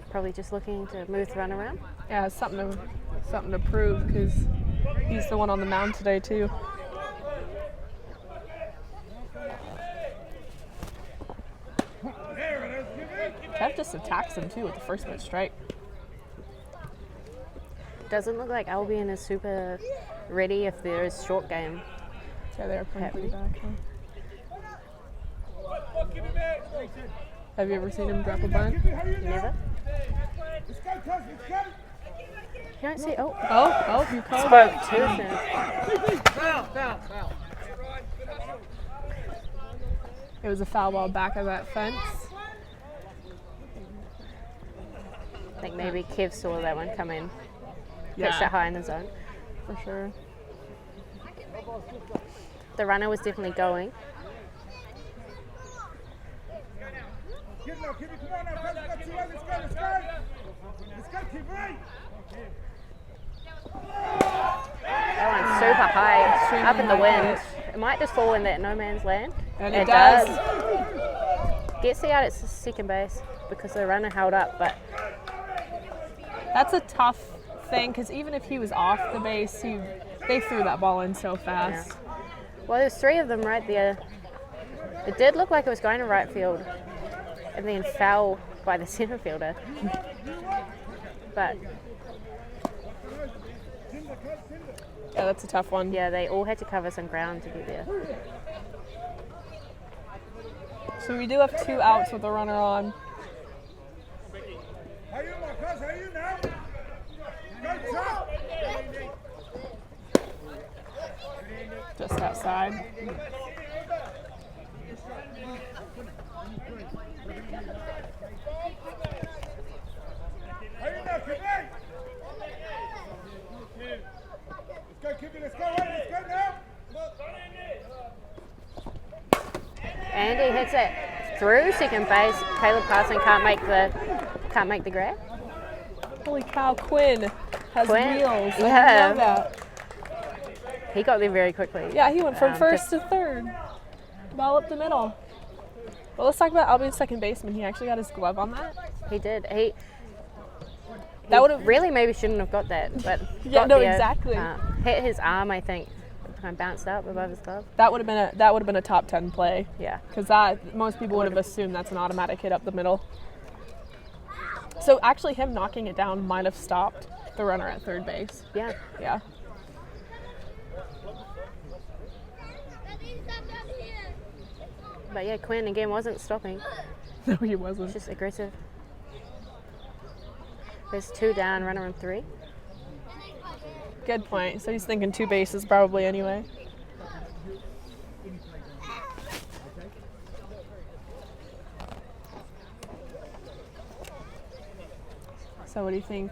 Probably just looking to move the run around. Yeah, it's something to prove because he's the one on the mound today too. Kev just attacks him too with the first pitch strike. Doesn't look like Albion is super ready if there is short game. Yeah, they're playing pretty back. Have you ever seen him drop a bunt? Never. Let's go, cuz. Let's go. You don't see. Oh, Oh, you called. spoke too soon. It was a foul ball back of that fence. I think maybe Kev saw that one come in. Pitched it Yeah, high in the zone. for sure. The runner was definitely going. Give it now, Kimmy. Come on now, cuz. Let's go, 2 Let's go. Let's go. Let's go, Kimmy. That one's super high, Extremely up in the high wind. It might just fall in that no man's land. And it does. Gets the out at second base because the runner held up, but That's a tough thing because even if he was off the base, they threw that ball in so fast. well, there's 3 of them right there. It did look like it was going to right field and then fell by the center fielder. But Yeah, that's a tough one. yeah, they all had to cover some ground to get there. So we do have 2 outs with a runner on. How you, my cuz? How you now? Go, Chuck. Just outside. How you now, Kimmy? Let's go, Kimmy. Let's go. Right, let's go now. And he hits it through second base. Caleb Carson can't make the grab. Holy cow, Quinn has Quinn, wheels. yeah. I didn't know that. He got there very quickly. Yeah, he went from first just- to third. Ball up the middle. Well, let's talk about Albion's second baseman. He actually got his glove on that. He did. He That would have really maybe shouldn't have got that, but Yeah, got no, there, exactly. Hit his arm, I think, kind of bounced up above his glove. that would have been a top 10 play Yeah. because that most people would have assumed that's an automatic hit up the middle. So actually, him knocking it down might have stopped the runner at third base. Yeah. Yeah. But yeah, Quinn again wasn't stopping. No, he wasn't. Just aggressive. There's 2 down, runner on 3. Good point. So he's thinking 2 bases probably anyway. So what do you think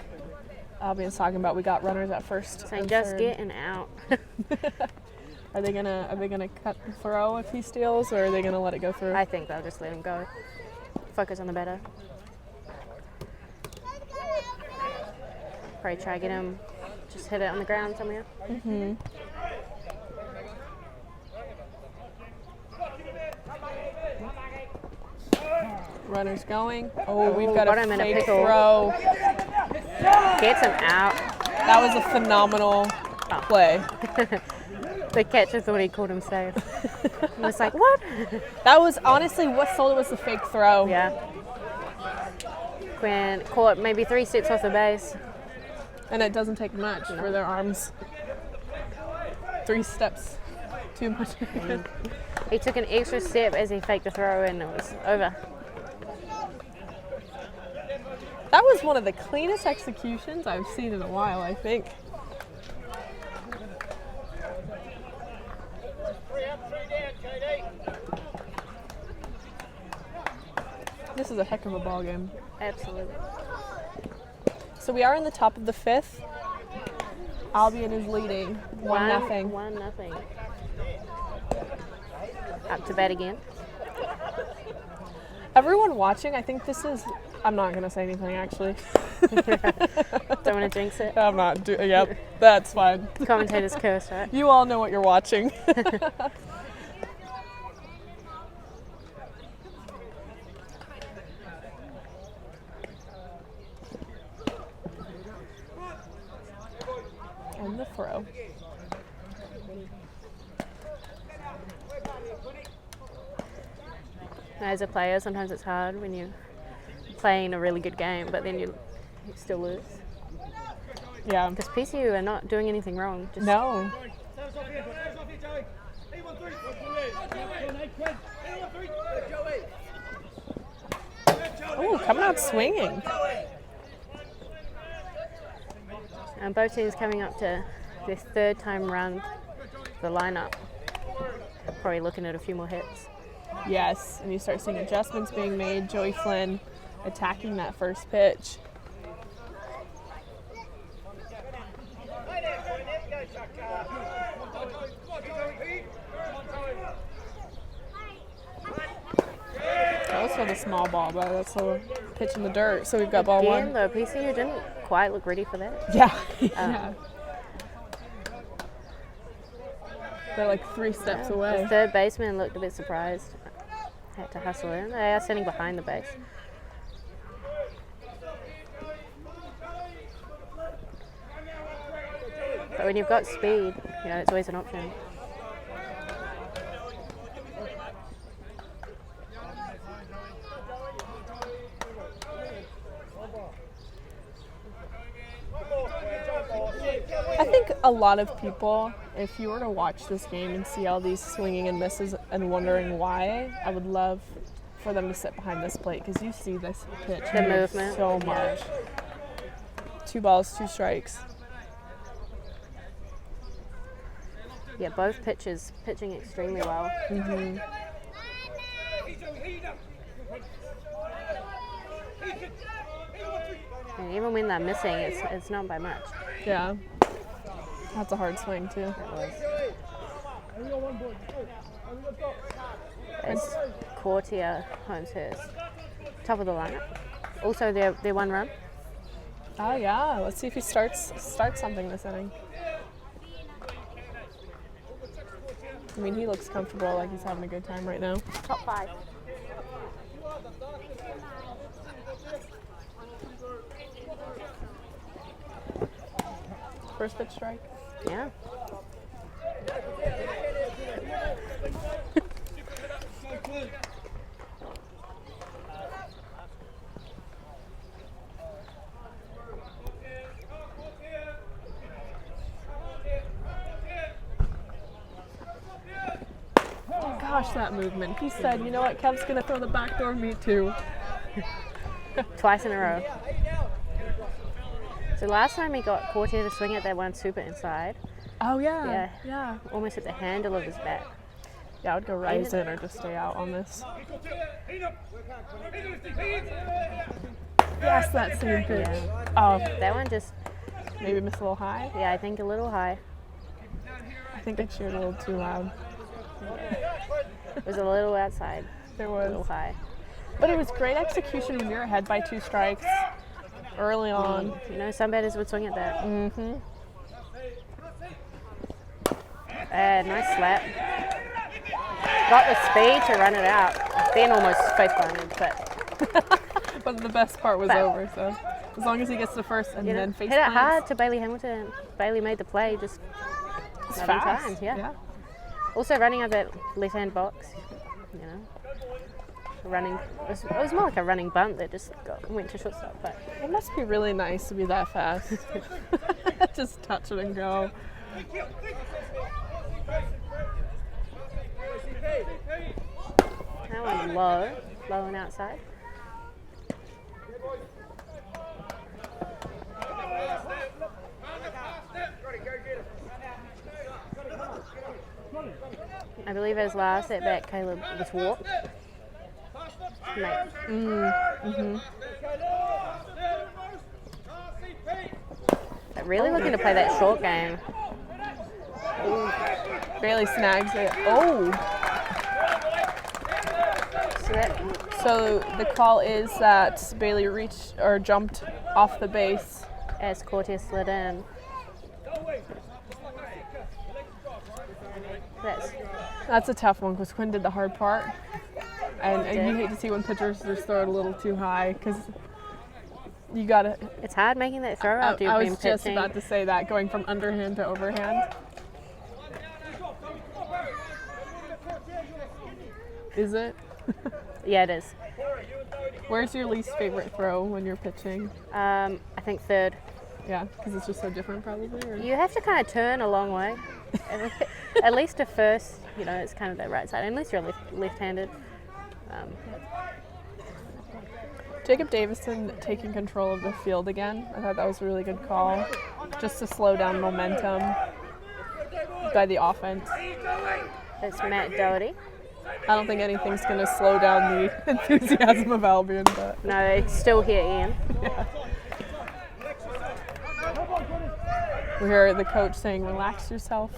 Albion's talking about? We got runners at first. Saying and just third. get an out. Are they gonna cut the throw if he steals, or are they gonna let it go through? I think they'll just let him go. Focus on the batter. Probably try to get him, just hit it on the ground somewhere. Runner's going. Oh, we've got got a him in a fake pickle. throw. Gets him out. That was a phenomenal play. The catcher thought he called him safe. He was like, what? That was honestly what sold it was the fake throw. Yeah. Quinn caught maybe 3 steps off the base. And it doesn't take much for their arms. 3 steps, too much. He took an extra step as he faked a throw and it was over. That was one of the cleanest executions I've seen in a while, I think. 3 up, 3 down, JD. This is a heck of a ball game. Absolutely. So we are in the top of the 5th. Albion is leading 1-0. 1-0. Up to bat again. Everyone watching, I think this is. I'm not gonna say anything actually. Don't want to jinx it. I'm not. Yep, that's fine. Commentator's curse, right? You all know what you're watching. And the throw. As a player, sometimes it's hard when you're playing a really good game, but then you still lose. Yeah. Because PCU are not doing anything wrong. Just No. Oh, coming out swinging. And both teams coming up to their 3rd time round the lineup. Probably looking at a few more hits. Yes, and you start seeing adjustments being made. Joey Flynn attacking that first pitch. That was for the small ball, but that's a pitch in the dirt. So we've got ball Again, 1. though, PCU didn't quite look ready for that. Yeah. Yeah. They're like 3 steps away. The third baseman looked a bit surprised. Had to hustle in. They are standing behind the base. But when you've got speed, you know, it's always an option. I think a lot of people, if you were to watch this game and see all these swinging and misses and wondering why, I would love for them to sit behind this plate because you see this pitch The move movement, so much. 2 balls, 2 strikes. Yeah, both pitchers pitching extremely well. Mm-hmm. And even when they're missing, it's not by much. Yeah. That's a hard swing too. It was. It's Courtier, Holmeshurst, top of the lineup. Also, their 1 run. Oh yeah. Let's see if he starts something this inning. I mean, he looks comfortable, like he's having a good time right now. Top 5. First pitch strike. Yeah. Gosh, that movement. He said, you know what, Kev's gonna throw the backdoor me too. Twice in a row. So last time he got Courtier to swing it, they went super inside. Oh yeah. Yeah. Yeah. Almost at the handle of his bat. Yeah, I would go rise in or just stay out on this. Yes, that same pitch. Yeah. Oh, That one just, maybe missed a little high. yeah, I think a little high. I think I cheered a little too loud. It was a little outside, There a little was. high. But it was great execution when you're ahead by 2 strikes early on. You know, some batters would swing at that. Mm-hmm. Nice slap. Got the speed to run it out. Then almost face planted, but But the best part was But- over, so as long as he gets to first and you know, then face hit it plants. hard to Bailey Hamilton. Bailey made the play, just It's 11 fast. times, yeah. Also running out that left-hand box, you know. Running, it was more like a running bunt that just went to shortstop, but It must be really nice to be that fast. Just touch it and go. that one low and outside. I believe his last at bat, Caleb was walked. But really looking to play that short game. Barely snags it. Oh! So the call is that Bailey reached or jumped off the base. As Cortez slid in. That's a tough one because Quinn did the hard part. And you hate to see when pitchers just throw it a little too high because you gotta. It's hard making that throw after you've I been was just pitching. about to say that, going from underhand to overhand. Is it? Yeah, it is. Where's your least favorite throw when you're pitching? I think third. Yeah, because it's just so different, probably. Or? You have to kind of turn a long way. At least at first, you know, it's kind of that right side, unless you're left-handed. Jacob Davison taking control of the field again. I thought that was a really good call, just to slow down momentum by the offense. It's Matt Doherty. I don't think anything's going to slow down the enthusiasm of Albion, but No, it's still here, Ian. we hear the coach saying, "Relax yourself."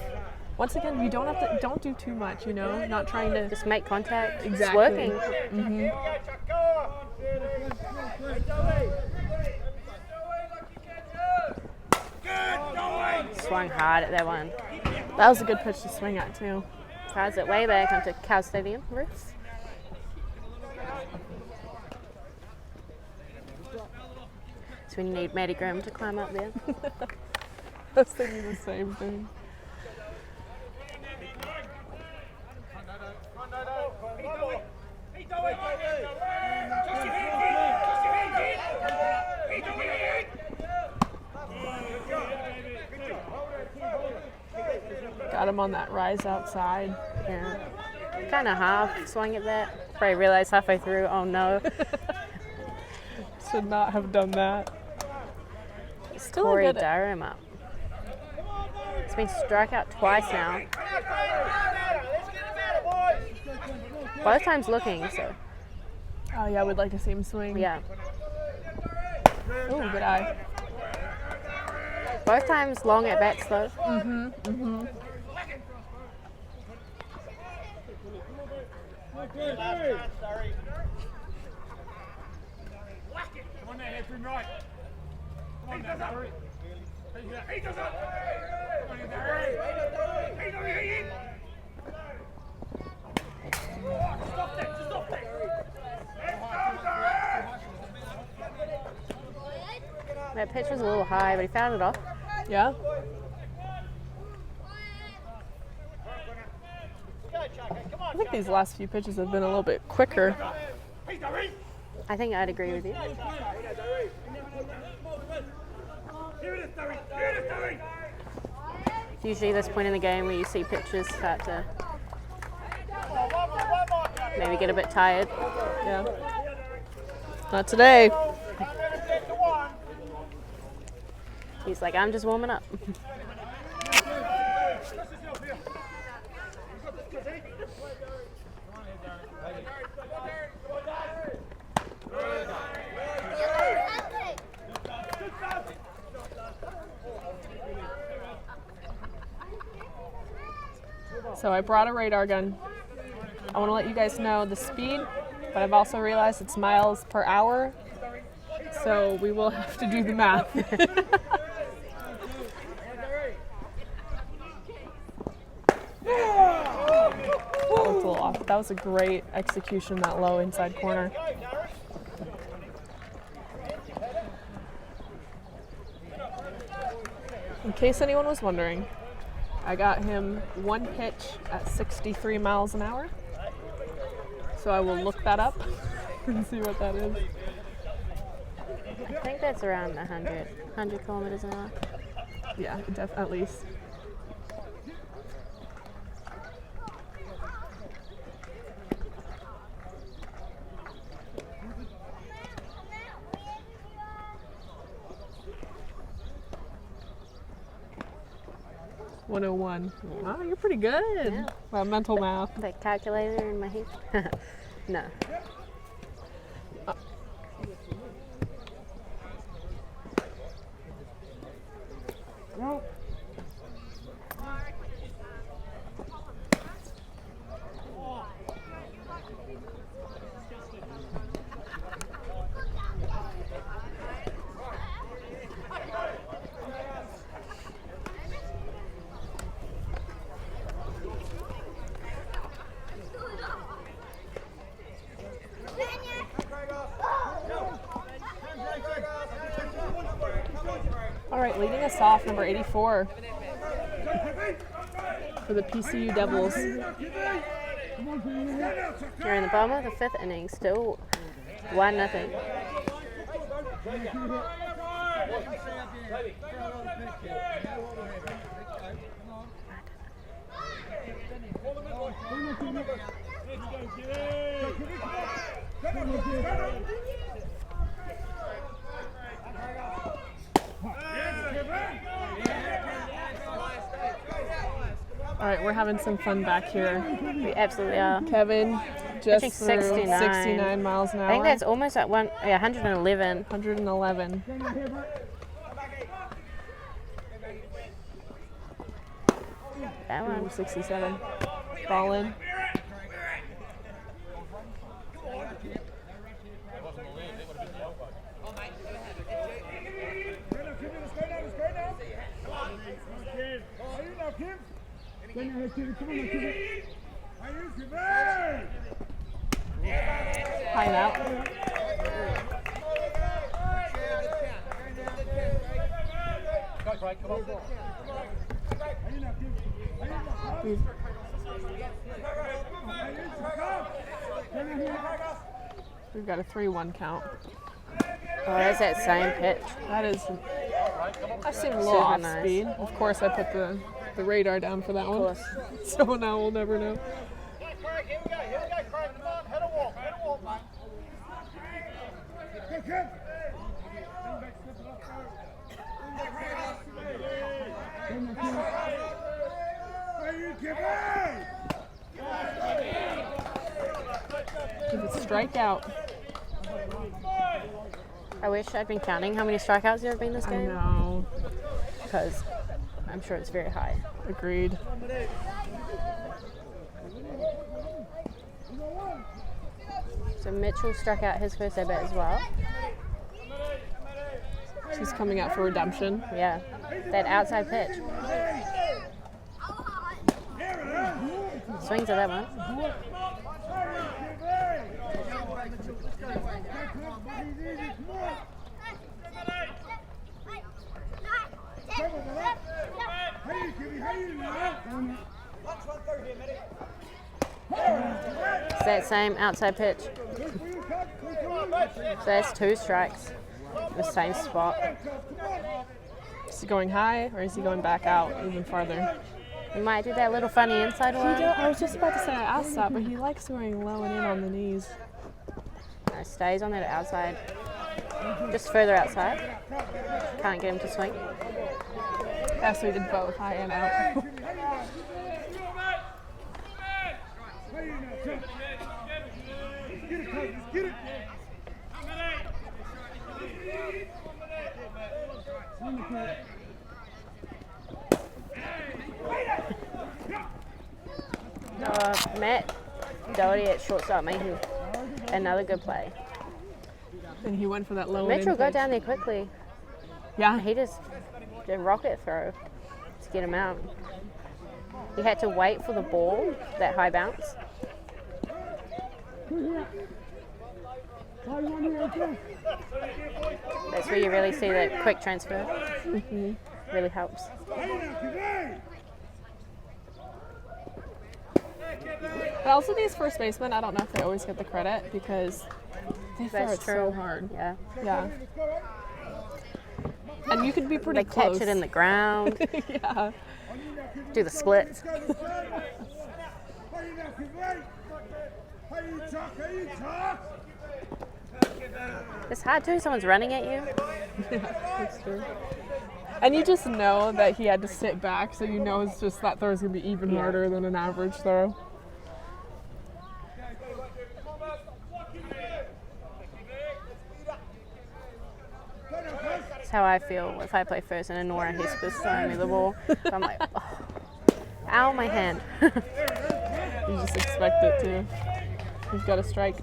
Once again, you don't do too much, you know, not trying to. Just make contact. Exactly. It's working. Swung hard at that one. That was a good pitch to swing at too. Fires it way back onto Cal Stadium roofs. So when you need Maddie Grimm to climb up there. I was thinking the same thing. Got him on that rise outside. Yeah. Kind of half swung at that. Probably realised halfway through, oh no. Should not have done that. Still Corey a good. Durham up. It's been struck out twice now. Both times looking, so Oh yeah, I would like to see him swing. yeah. Oh, good eye. Both times long at bats though. Come on there, head from right. Come on there, Barry. He does it! Come on, Barry. Stop that, just stop that. That pitch was a little high, but he found it off. Yeah. I think these last few pitches have been a little bit quicker. I think I'd agree with you. It's usually this point in the game where you see pitchers start to maybe get a bit tired. Yeah. Not today. He's like, I'm just warming up. So I brought a radar gun. I want to let you guys know the speed, but I've also realized it's miles per hour. So we will have to do the math. Looked a little off. That was a great execution, that low inside corner. In case anyone was wondering, I got him one pitch at 63 miles an hour. So I will look that up and see what that is. I think that's around 100 kilometers an hour. Yeah, at least. $101. Wow, you're pretty good. Yeah. Well, mental math. The calculator in my head. No. All right, leading us off, number 84 for the PCU Devils. You're in the bottom of the 5th inning, still 1-0. All right, we're having some fun back here. We absolutely are. Kevin just Pitching threw 69 miles an hour. I think that's almost at 111. 111. That one. 67. Ball in. High and out. We've got a 3-1 count. Oh, that's that same pitch. That is, I seem a little Super off nice. speed. Of course, I put the radar down for that Of one. course. So now we'll never know. Craig, here we go, Craig, come on, head a walk, mate. Give it strikeout. I wish I'd been counting how many strikeouts there have been this I game, know. because I'm sure it's very high. Agreed. So Mitchell struck out his first at bat as well. She's coming out for redemption. Yeah, that outside pitch. Swings at that one. It's that same outside pitch. So that's 2 strikes. The same spot. Is he going high or is he going back out even farther? You might do that little funny inside one. I was just about to say I asked that, but he likes going low and in on the knees. No, stays on that outside. Just further outside. Can't get him to swing. Yeah, so he did both, high and out. Matt Doherty at shortstop making another good play. And he went for that low Mitchell and in got pitch. down there quickly. Yeah, He just did a rocket throw to get him out. He had to wait for the ball, that high bounce. That's where you really see that quick transfer. Really helps. But also these first basemen, I don't know if they always get the credit because they throw That's it true. so hard. Yeah. Yeah. And you could be pretty They close. catch it in the ground, Yeah. do the splits. It's hard too. Someone's running at you. That's true. And you just know that he had to sit back, so you know it's just that throw's gonna be even harder than an average throw. That's how I feel if I play first and Nora he's just throwing me the ball. I'm like, oh, ow, my hand. You just expect it to. He's got a strike.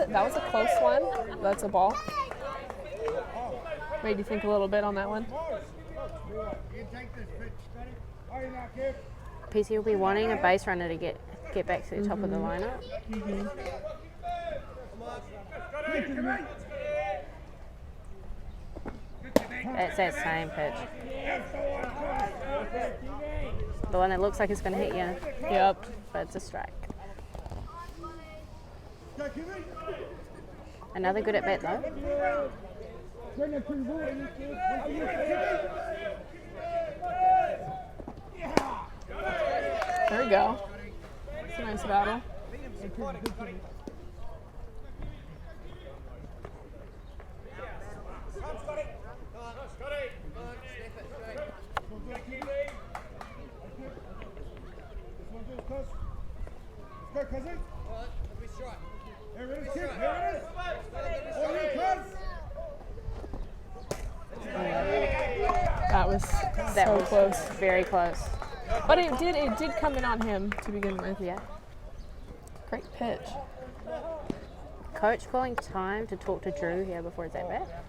That was a close one. That's a ball. Made you think a little bit on that one. PC will be wanting a base runner to get back to the top of the lineup. It's that same pitch. The one that looks like it's going to hit you, Yep. but it's a strike. Another good at bat though. There we go. It's a nice battle. That was so close. Very close. But it did come in on him to begin with. Yeah. Great pitch. Coach calling time to talk to Drew here before it's at bat.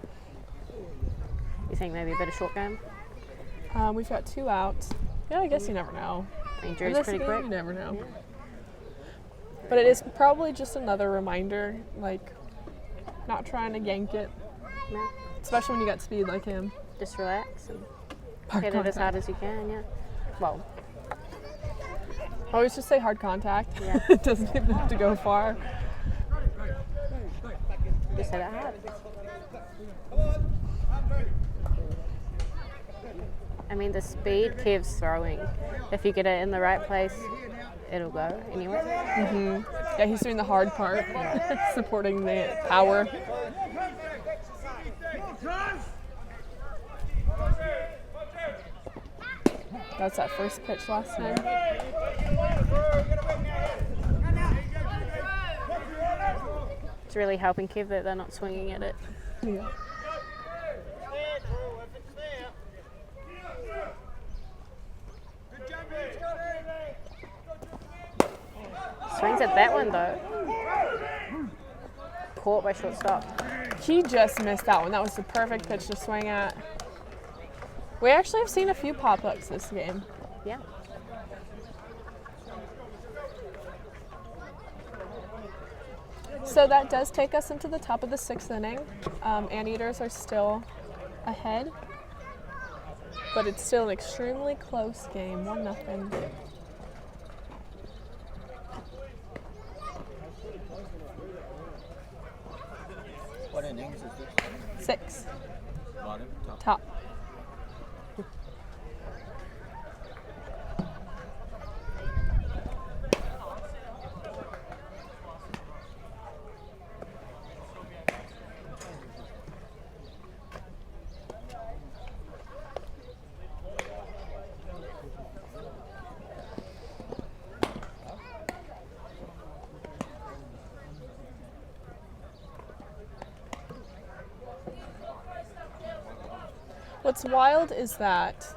You think maybe a bit of short game? We've got 2 outs. Yeah, I guess you never know. I mean, In Drew's this pretty game, quick. you never know. But it is probably just another reminder, like, not trying to yank it, No, especially when you got speed like him. just relax and Hard hit it as hard contact. as you can, yeah. Well, Always just say hard contact. Yeah. It doesn't even have to go far. just hit it hard. I mean, the speed Kev's throwing, if you get it in the right place, it'll go anywhere. Yeah, he's doing the hard part, supporting the power. That's that first pitch last time. It's really helping Kev that they're not swinging at it. Yeah. Swings at that one though. Caught by shortstop. He just missed that one. That was the perfect pitch to swing at. We actually have seen a few pop-ups this game. Yeah. So that does take us into the top of the 6th inning. Anteaters are still ahead, but it's still an extremely close game, 1-0. What innings is this? 6, Bottom, top. top. What's wild is that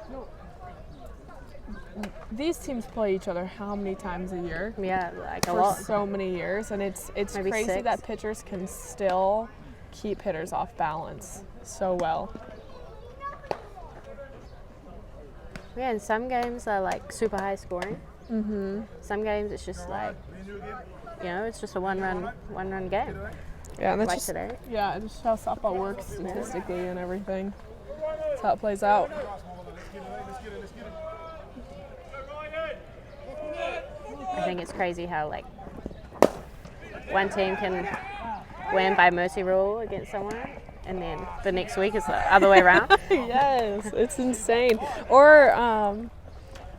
these teams play each other how many times a year? Yeah, like a For lot. so many years, and it's Maybe crazy 6. that pitchers can still keep hitters off balance so well. Yeah, and some games are like super high scoring. Some games it's just like You know, it's just a one-run game. Yeah, and that's Like just today. yeah, it's just how softball works statistically and everything. That's how it plays out. I think it's crazy how like one team can win by mercy rule against someone, and then the next week is the other way around. Yes, it's insane. Or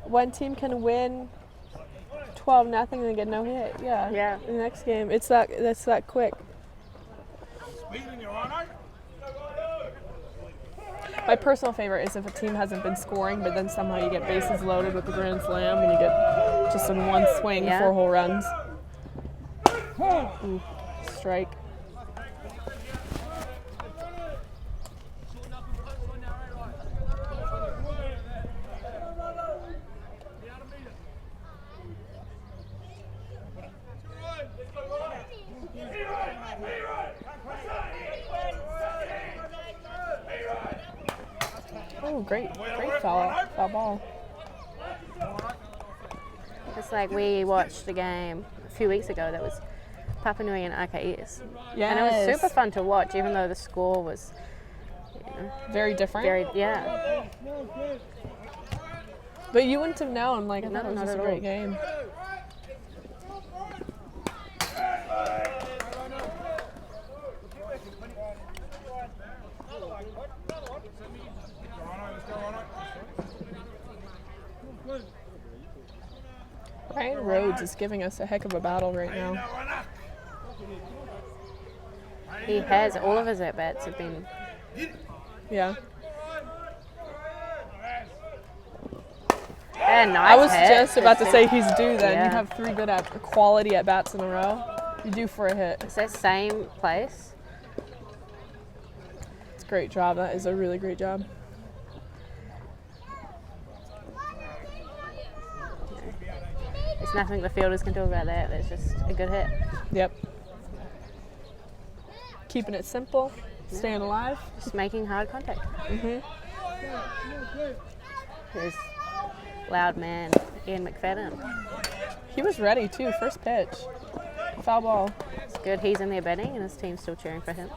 one team can win 12-0 and get no hit. Yeah. Yeah. The next game, that's that quick. My personal favorite is if a team hasn't been scoring, but then somehow you get bases loaded with the grand slam and you get just in one swing 4 whole runs. Ooh, strike. Oh, great foul ball. It's like we watched a game a few weeks ago that was Papua Nui and Anteaters. Yes. And it was super fun to watch, even though the score was, you know, Very different. yeah. But you wouldn't have known. Like, I thought No, it was not just a at great all. game. Ryan Rhodes is giving us a heck of a battle right now. He has, all of his at-bats have been, Yeah. and nice I was hit. just about to say he's due then. Yeah. You have 3 good quality at-bats in a row. You're due for a hit. It's that same place. It's a great job. That is a really great job. There's nothing the fielders can do about that. That's just a good hit. Yep. Keeping it simple, staying alive. Just making hard contact. There's loud man Ian McFadden. He was ready too. First pitch. Foul ball. It's good he's in there batting and his team's still cheering for him.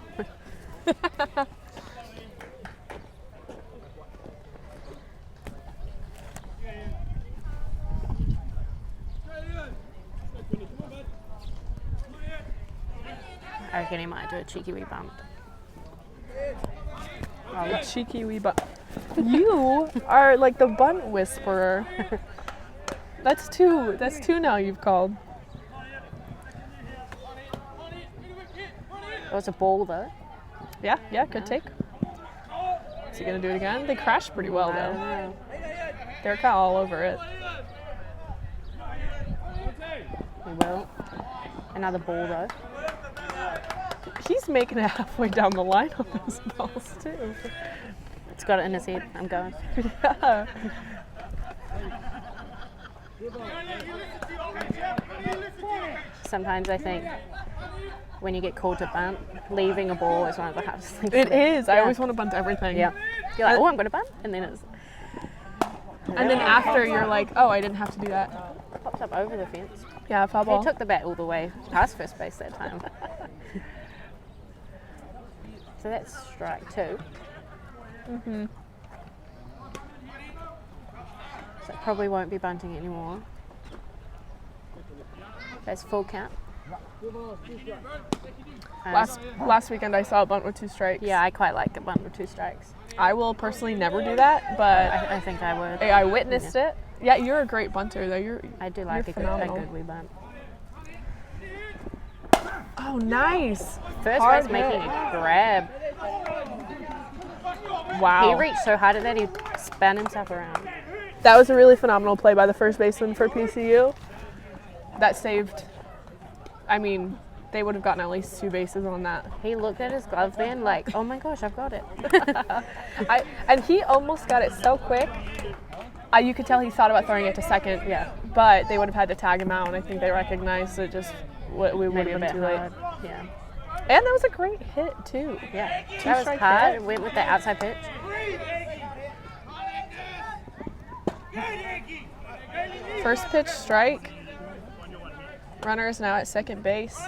I reckon he might do a cheeky wee bump. A cheeky wee butt. You are like the bunt whisperer. That's two now you've called. It was a ball though. Yeah, good take. Is he gonna do it again? They crashed pretty well I don't though. know. They're kind of all over it. He will. Another ball though. He's making it halfway down the line on those balls too. It's got it in his head. I'm going. Yeah. Sometimes I think when you get called to bunt, leaving a ball is one of the hardest things. It to do. is. I Yeah. always want to bunt everything. Yeah. You're like, oh, I'm going to bunt, and then it's And then after you're like, oh, I didn't have to do that. pops up over the fence. Yeah, foul He ball. took the bat all the way past first base that time. So that's strike 2. So it probably won't be bunting anymore. That's full count. Last weekend I saw a bunt with 2 strikes. Yeah, I quite like the bunt with 2 strikes. I will personally never do that, but I think I would. I witnessed it. Yeah, you're a great bunter though. I do like you're a phenomenal. good wee bunt. Oh, nice. First Hard base making hit. a grab. Wow. He reached so hard at that he spun himself around. That was a really phenomenal play by the first baseman for PCU. That saved, I mean, they would have gotten at least 2 bases on that. He looked at his glove then like, oh my gosh, I've got it. And he almost got it so quick. You could tell he thought about throwing it to second. Yeah. But they would have had to tag him out, and I think they recognized it just we would Maybe a have bit been too late. hard. Yeah. And that was a great hit too. Yeah. 2 That was strike hard. hit. Went with the outside pitch. First pitch strike. Runner is now at second base.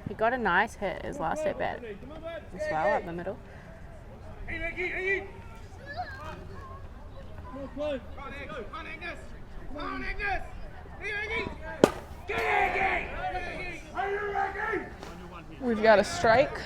He got a nice hit his last at bat as well up the middle. We've got a strike.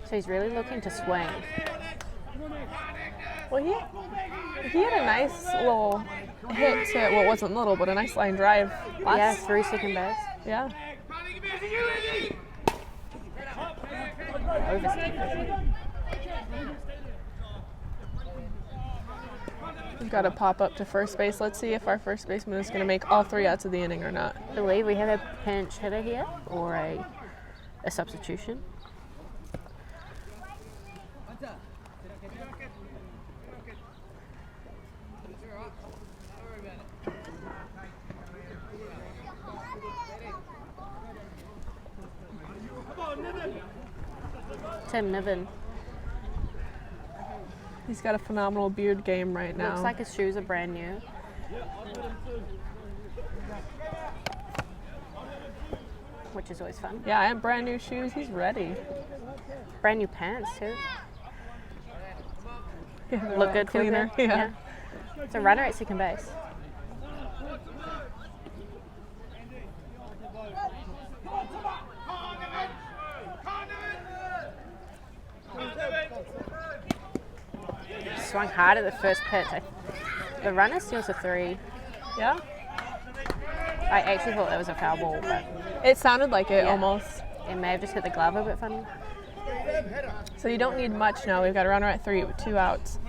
So he's really looking to swing. Well, he had a nice little hit to, well, it wasn't little, but a nice line drive. Yeah, through second base. Yeah. Over second base. We've got to pop up to first base. Let's see if our first baseman is going to make all 3 outs of the inning or not. I believe we have a pinch hitter here, or a substitution. Tim Niven. He's got a phenomenal beard game right now. Looks like his shoes are brand new. Which is always fun. Yeah, and brand new shoes. He's ready. Brand new pants too. Yeah, they're Look a lot good, feel cleaner. good. Yeah. It's a runner at second base. Swung hard at the first pitch. The runner steals a 3. Yeah. I actually thought that was a foul ball, but It sounded like it Yeah. almost. it may have just hit the glove a bit funny. So you don't need much now. We've got a runner at 3 with 2 outs.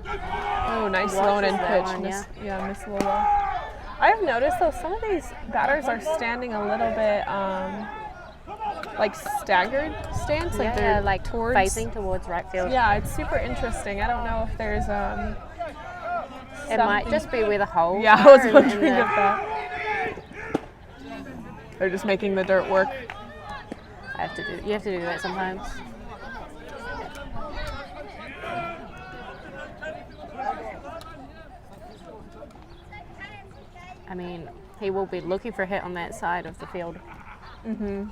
Oh, nice thrown in that pitch. one, Miss a little. I have noticed though some of these batters are standing a little bit like staggered stance, like Yeah, they're like towards facing towards right field. Yeah, it's super interesting. I don't know if there's It might just be where the holes Yeah, I are was in wondering the- if that. They're just making the dirt work. You have to do that sometimes. I mean, he will be looking for a hit on that side of the field. Mm-hmm.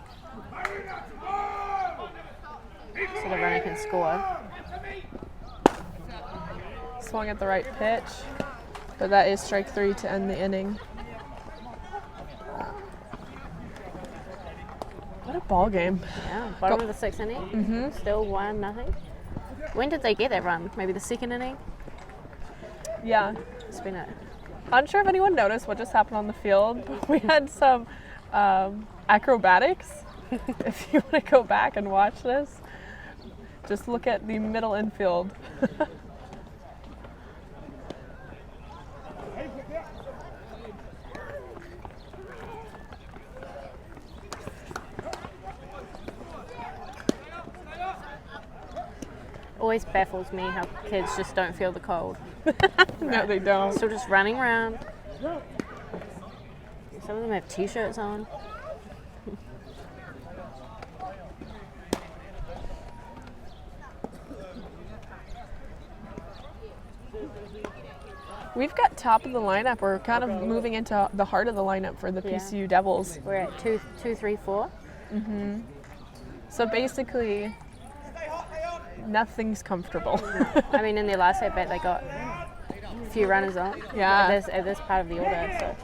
So the runner can score. Swung at the right pitch, but that is strike 3 to end the inning. What a ball game. Yeah, bottom of the 6th inning. Mm-hmm. Still 1-0. When did they get that run? Maybe the 2nd inning? Yeah. It's been a... Unsure if anyone noticed what just happened on the field, but we had some acrobatics. If you want to go back and watch this, just look at the middle infield. Always baffles me how kids just don't feel the cold. No, they don't. Still just running around. Some of them have t-shirts on. We've got top of the lineup. We're kind of moving into the heart of the lineup for the Yeah. PCU Devils. We're at 2, 3, 4. So basically, nothing's comfortable. I mean, in their last at bat, they got a few runners on. Yeah. At this part of the order. So.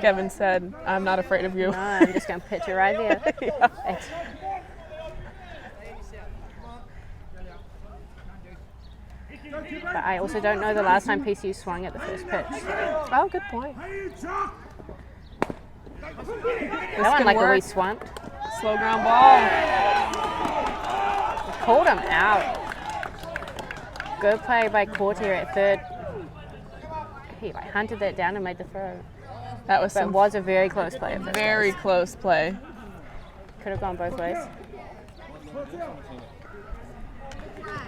Kevin said, "I'm not afraid of you." No, I'm just going to pitch it right there. It's- But I also don't know the last time PCU swung at the first pitch. Oh, good point. That one could like a work. wee swamp. Slow ground ball. Called him out. Good play by Courtier at third. He like hunted that down and made the throw. That was But it some was a very close play. At first very base. close play. Could have gone both ways.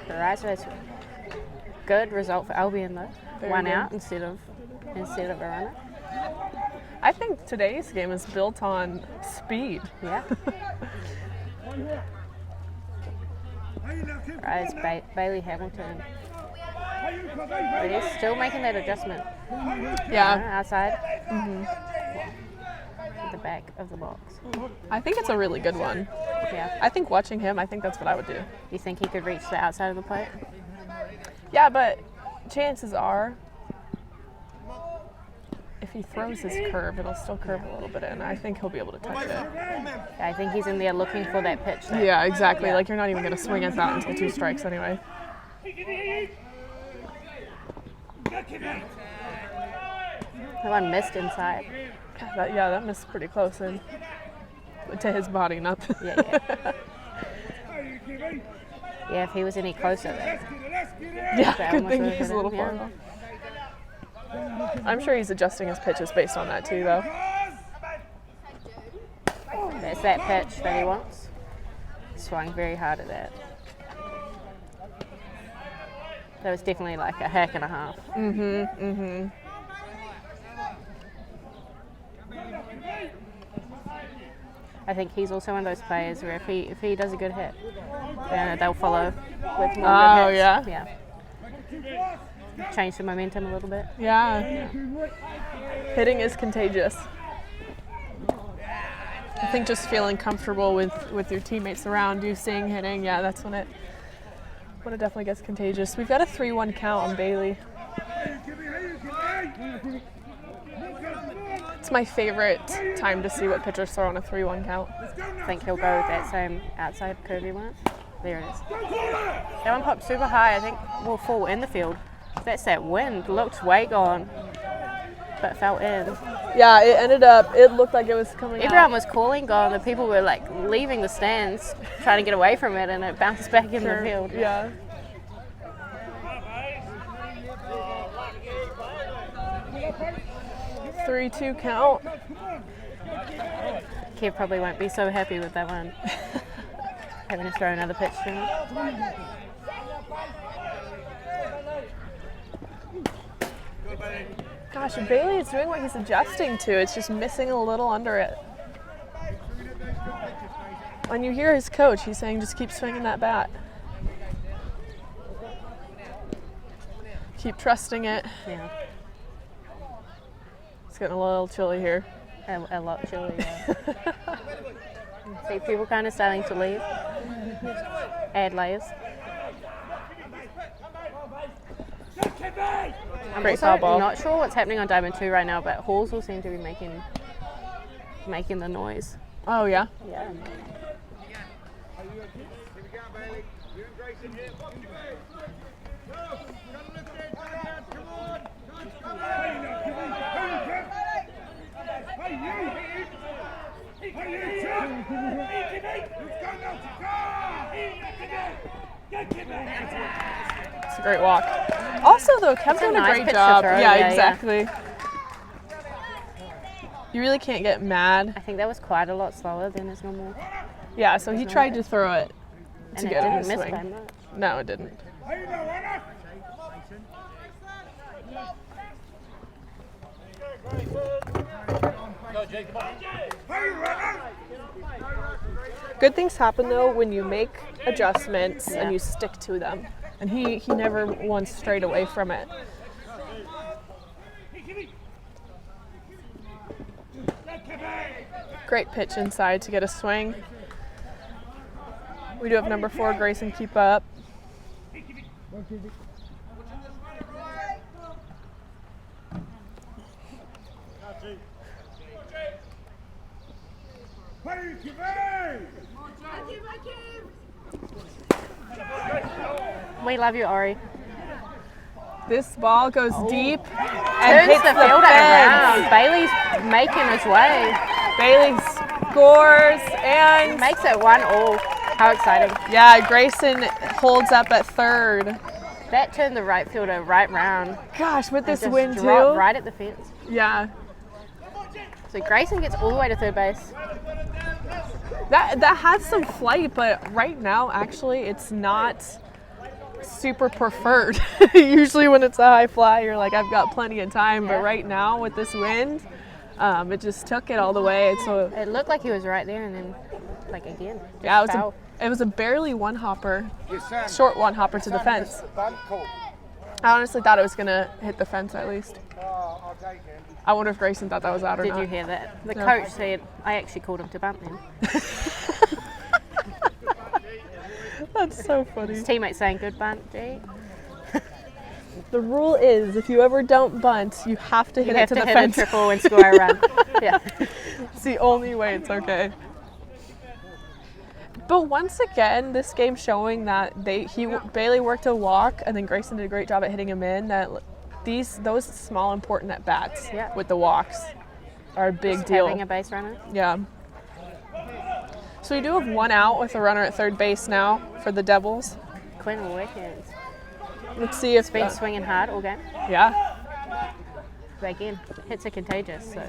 Alright, so that's good result for Albion though. Very One good. out instead of a runner. I think today's game is built on speed. Yeah. Right, it's Bailey Hamilton. But he's still making that adjustment. Yeah, Outside. At the back of the box. I think it's a really good one. Yeah. I think watching him, I think that's what I would do. You think he could reach the outside of the plate? Yeah, but chances are, if he throws his curve, it'll still curve a little bit in. I think he'll be able to touch it. I think he's in there looking for that pitch. Though. Yeah, exactly. Yeah. Like you're not even going to swing at that until 2 strikes anyway. The one missed inside. That missed pretty close in to his body, not. Yeah. Yeah, if he was any closer, that Yeah, that good almost thing would've he's hit a little him, far yeah. off. I'm sure he's adjusting his pitches based on that too, though. That's that pitch that he wants. Swung very hard at that. That was definitely like a hack and a half. I think he's also one of those players where if he does a good hit, they'll follow with more Oh, good hits. yeah? Yeah. Change the momentum a little bit. Yeah. Hitting is contagious. I think just feeling comfortable with your teammates around you, seeing hitting, yeah, that's when it definitely gets contagious. We've got a 3-1 count on Bailey. It's my favorite time to see what pitchers throw on a 3-1 count. I think he'll go with that same outside curve he went. There it is. That one popped super high. I think will fall in the field. That's that wind. Looked way gone, but fell in. Yeah, it looked like it was coming Everyone out. was calling gone. The people were like leaving the stands, trying to get away from it, and it bounced back in the field. Yeah. Three, 2 count. Kev probably won't be so happy with that one. Having to throw another pitch to him. Gosh, Bailey is doing what he's adjusting to. It's just missing a little under it. When you hear his coach, he's saying just keep swinging that bat. Keep trusting it. Yeah, It's getting a little chilly here. a lot chilly. Yeah. See people kind of starting to leave. Add layers. I'm Great also foul ball. not sure what's happening on Diamond 2 right now, but Halls will seem to be making the noise. Oh, yeah? Yeah. It's a great walk. Also, though, Kev's doing a nice great pitch to job. throw, Yeah, yeah, exactly. You really can't get mad. I think that was quite a lot slower than his normal. Yeah, so he tried to throw it to And it get him didn't to miss swing. by much. No, it didn't. Good things happen though when you make adjustments and you stick to them. And he never once strayed away from it. Great pitch inside to get a swing. We do have number 4, Grayson, keep up. We love you, Ori. This ball goes deep and Turns hits the the fielder fence. around. Bailey's making his way. Bailey scores and Makes it 1-1. How exciting. yeah, Grayson holds up at third. That turned the right fielder right round. Gosh, with this Just wind dropped too. right at the fence. Yeah, So Grayson gets all the way to third base. that has some flight, but right now actually it's not super preferred. Usually when it's a high fly, you're like, I've got plenty of time, Yeah. but right now with this wind, it just took it all the way. So It looked like he was right there, and then like again. just yeah, foul. it was a barely one hopper, short one hopper to the fence. Bunt call. I honestly thought it was gonna hit the fence at least. I'll take it. I wonder if Grayson thought that was out or Did not. you hear that? The No. coach said, I actually called him to bunt then. That's so funny. His teammate saying, good bunt, G. The rule is if you ever don't bunt, you have to hit You it have to to the hit fence. a triple and score a run. Yeah. It's the only way it's okay. But once again, this game showing that Bailey worked a walk and then Grayson did a great job at hitting him in. That those small important at bats Yeah. with the walks are a big Just deal. having a base runner. Yeah. So we do have one out with a runner at third base now for the Devils. Quinn Wickens. Let's see if Been swinging hard all game. yeah. But again, hits are contagious, so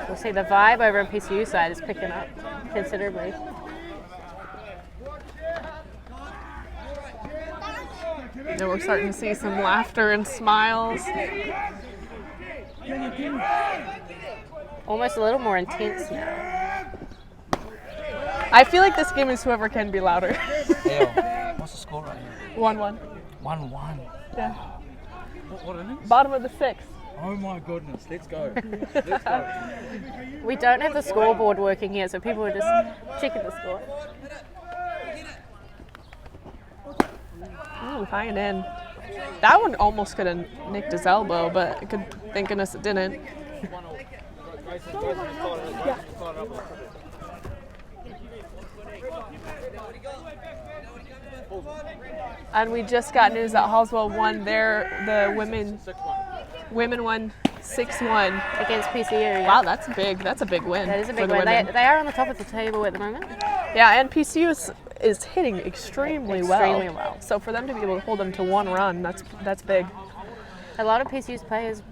we'll see. The vibe over on PCU side is picking up considerably. And we're starting to see some laughter and smiles. Almost a little more intense now. I feel like this game is whoever can be louder. Hell, what's the score right here? 1-1. 1-1. Yeah. What innings? Bottom of the sixth. Oh my goodness, let's go. Let's go. We don't have the scoreboard working here, so people are just checking the score. Ooh, high and in. That one almost could have nicked his elbow, but thank goodness it didn't. And we just got news that Hallswell won the women won 6-1. Against PCU, yeah. Wow, that's big. That's a big win. That is a for big the win. women. They are on the top of the table at the moment. Yeah, and PCU is hitting extremely Extremely well. So for them to be able to hold them to one run, that's big. A lot of PCU's players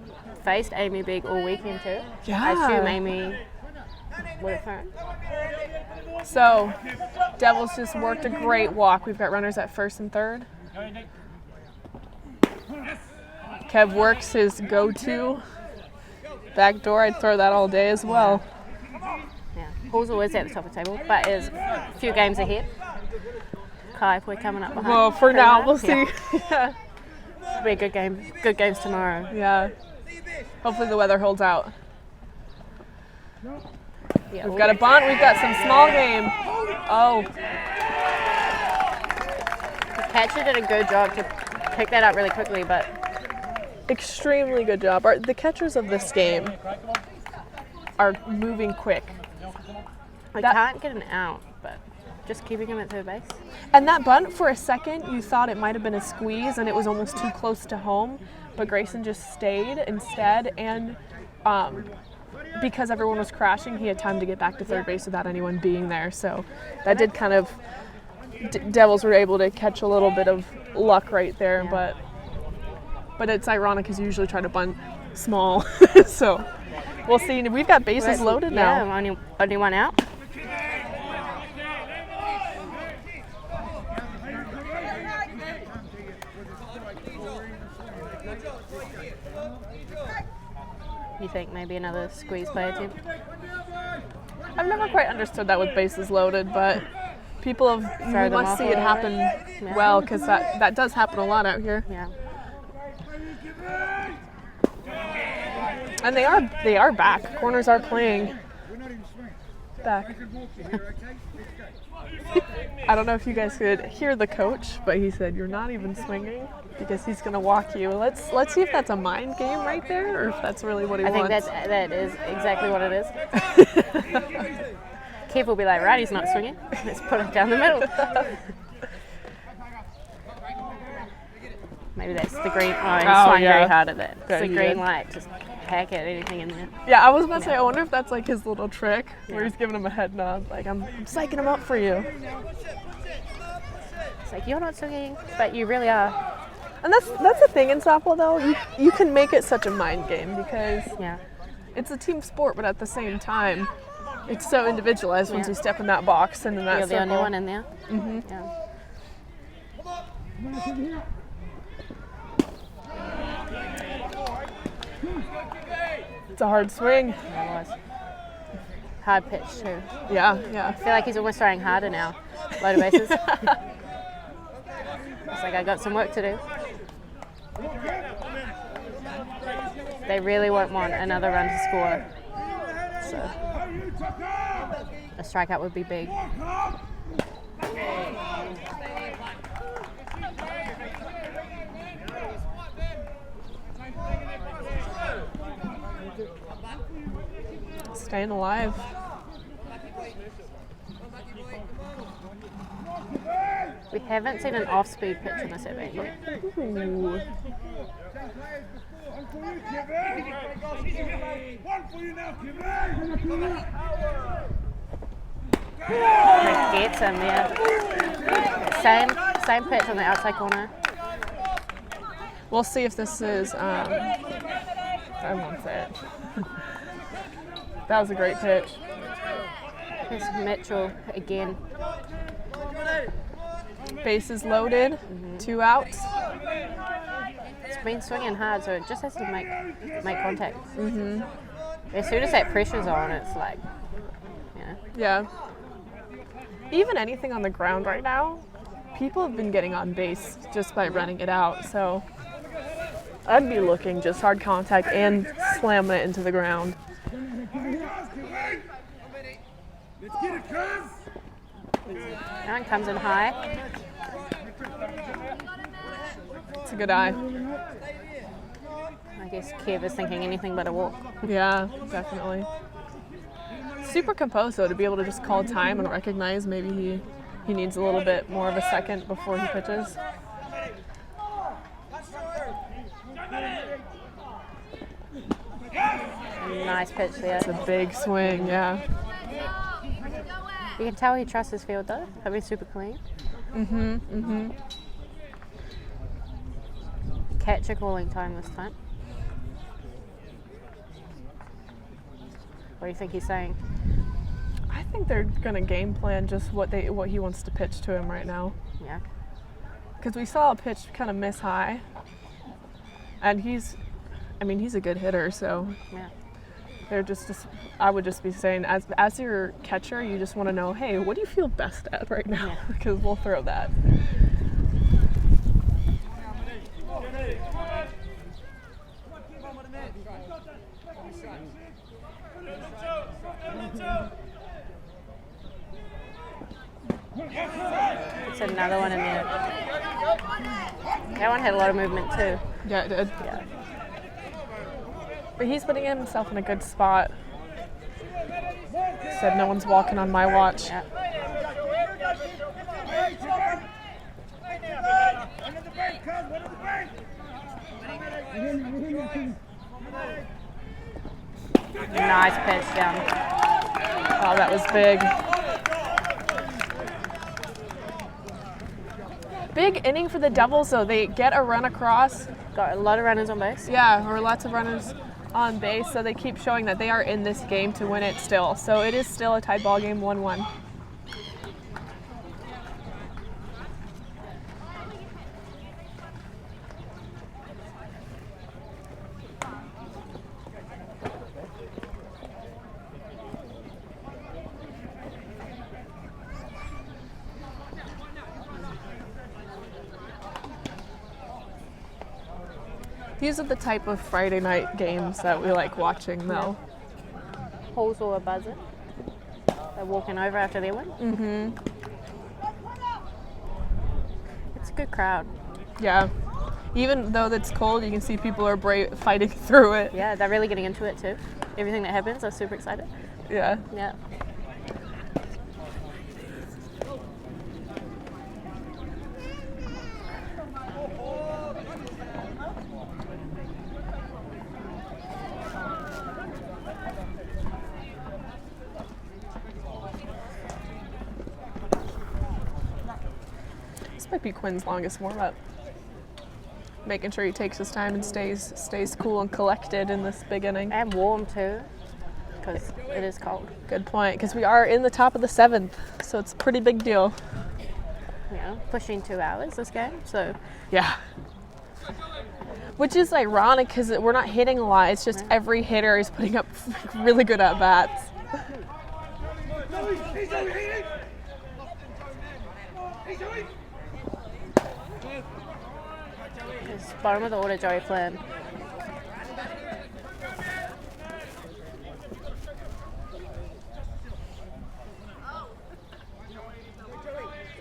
faced Amy Big all weekend too. Yeah. I assume Amy would have thrown. So Devils just worked a great walk. We've got runners at first and third. Kev works his go-to back door. I'd throw that all day as well. Yeah. Hallsville is at the top of the table, but is a few games ahead. Kai, we're coming up behind. Well, for now, we'll see. Yeah. It'll be a good game. Good games tomorrow. Yeah. Hopefully the weather holds out. Yeah, We've got a bunt. We've got some small game. Oh, The catcher did a good job to pick that up really quickly, but extremely good job. The catchers of this game are moving quick. I That- can't get an out, but just keeping him at third base. And that bunt, for a second, you thought it might have been a squeeze and it was almost too close to home, but Grayson just stayed instead. And because everyone was crashing, he had time to get back to third base without anyone being there. So that did kind of, Devils were able to catch a little bit of luck right there. Yeah. But it's ironic because you usually try to bunt small. So we'll see. We've got bases loaded now. Yeah, only one out. You think maybe another squeeze play attempt? I've never quite understood that with bases loaded, but people Throw we them must off see a it little happen bit. well, because that does happen a lot out here. Yeah. And they are back. Corners are playing back. I don't know if you guys could hear the coach, but he said you're not even swinging because he's gonna walk you. Let's see if that's a mind game right there, or if that's really what he I think wants. that is exactly what it is. Kev will be like, right, he's not swinging. Let's put it down the middle. Maybe that's the green. Oh, he Oh, swung yeah. very hard at that. It's Yeah, the he green did. light. Just hack at anything in there. Yeah, I was about to say, I wonder if that's like his little trick where Yeah. he's giving him a head nod, like I'm psyching him up for you. It's like, you're not swinging, but you really are. And that's the thing in softball though, you can make it such a mind game because Yeah. it's a team sport, but at the same time, it's so individualized once Yeah. you step in that box and in that You're the circle. only one in there. Mhm. Yeah. It's a hard swing. That was. Hard pitch too. Yeah, yeah. I feel like he's almost throwing harder now. Load of bases. It's like, I got some work to do. They really won't want another run to score. So a strikeout would be big. Staying alive. We haven't seen an off-speed pitch in this at-bat yet. Ooh. One for you, Kevin. One for you now, Kevin. That gets him there. Same pitch on the outside corner. We'll see if this is, I won't say it. That was a great pitch. Here's Mitchell again. Bases loaded, 2 outs. It's been swinging hard, so it just has to make contact. Mm-hmm. As soon as that pressure's on, it's like, Yeah. Even anything on the ground right now, people have been getting on base just by running it out. So I'd be looking just hard contact and slamming it into the ground. Let's get it, cuz. that one comes in high. It's a good eye. I guess Kev is thinking anything but a walk. Yeah, definitely. Super composed though to be able to just call time and recognize maybe he needs a little bit more of a second before he pitches. Nice pitch there. It's a big swing, yeah. You can tell he trusts his field though. He'll be super clean. Catcher calling time this time. What do you think he's saying? I think they're gonna game plan just what he wants to pitch to him right now. Yeah. Because we saw a pitch kind of miss high, and he's a good hitter, so Yeah. they're just I would just be saying, as your catcher, you just want to know, hey, what do you feel best at right now? Yeah. Because we'll throw that. It's another one in there. That one had a lot of movement too. Yeah, it did. Yeah. But he's putting himself in a good spot. Said no one's walking on my watch. Yeah. One of the bank, cuz. One of the bank. Nice pitch down. Oh, that was big. Big inning for the Devils, though. They get a run across. Got a lot of runners on base. Yeah, or lots of runners on base, so they keep showing that they are in this game to win it still. So it is still a tied ball game, 1-1. These are the type of Friday night games that we like watching, though. Halls all are buzzing. They're walking over after their win. Mm-hmm. It's a good crowd. Yeah. Even though it's cold, you can see people are fighting through it. Yeah, they're really getting into it too. Everything that happens, they're super excited. Yeah. Yeah. Might be Quinn's longest warm-up. Making sure he takes his time and stays cool and collected in this big inning. And warm too, because it is cold. Good point, because we are in the top of the 7th, so it's a pretty big deal. Yeah, pushing 2 hours this game, so Yeah. Which is ironic because we're not hitting a lot. It's just every hitter is putting up really good at-bats. it's bottom of the order, Joey Flynn.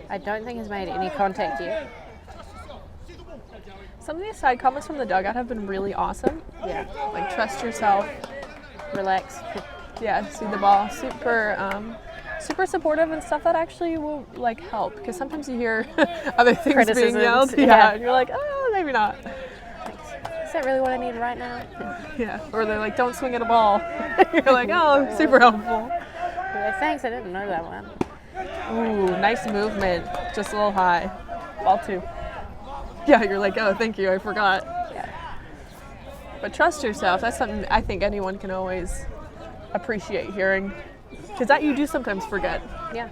I don't think he's made any contact yet. Some of these side comments from the dugout have been really awesome. Yeah, Like, trust yourself. relax. Yeah, see the ball. Super supportive and stuff that actually will like help, because sometimes you hear other things being Criticisms, yelled. yeah. And you're like, oh, maybe not. Is that really what I need right now? Yeah. Or they're like, don't swing at a ball. You're like, oh, super helpful. Yeah, thanks, I didn't know that one. Ooh, nice movement. Just a little high. Ball 2. Yeah, you're like, oh, thank you, I forgot. Yeah. But trust yourself. That's something I think anyone can always appreciate hearing. Because that you do sometimes forget. Yeah.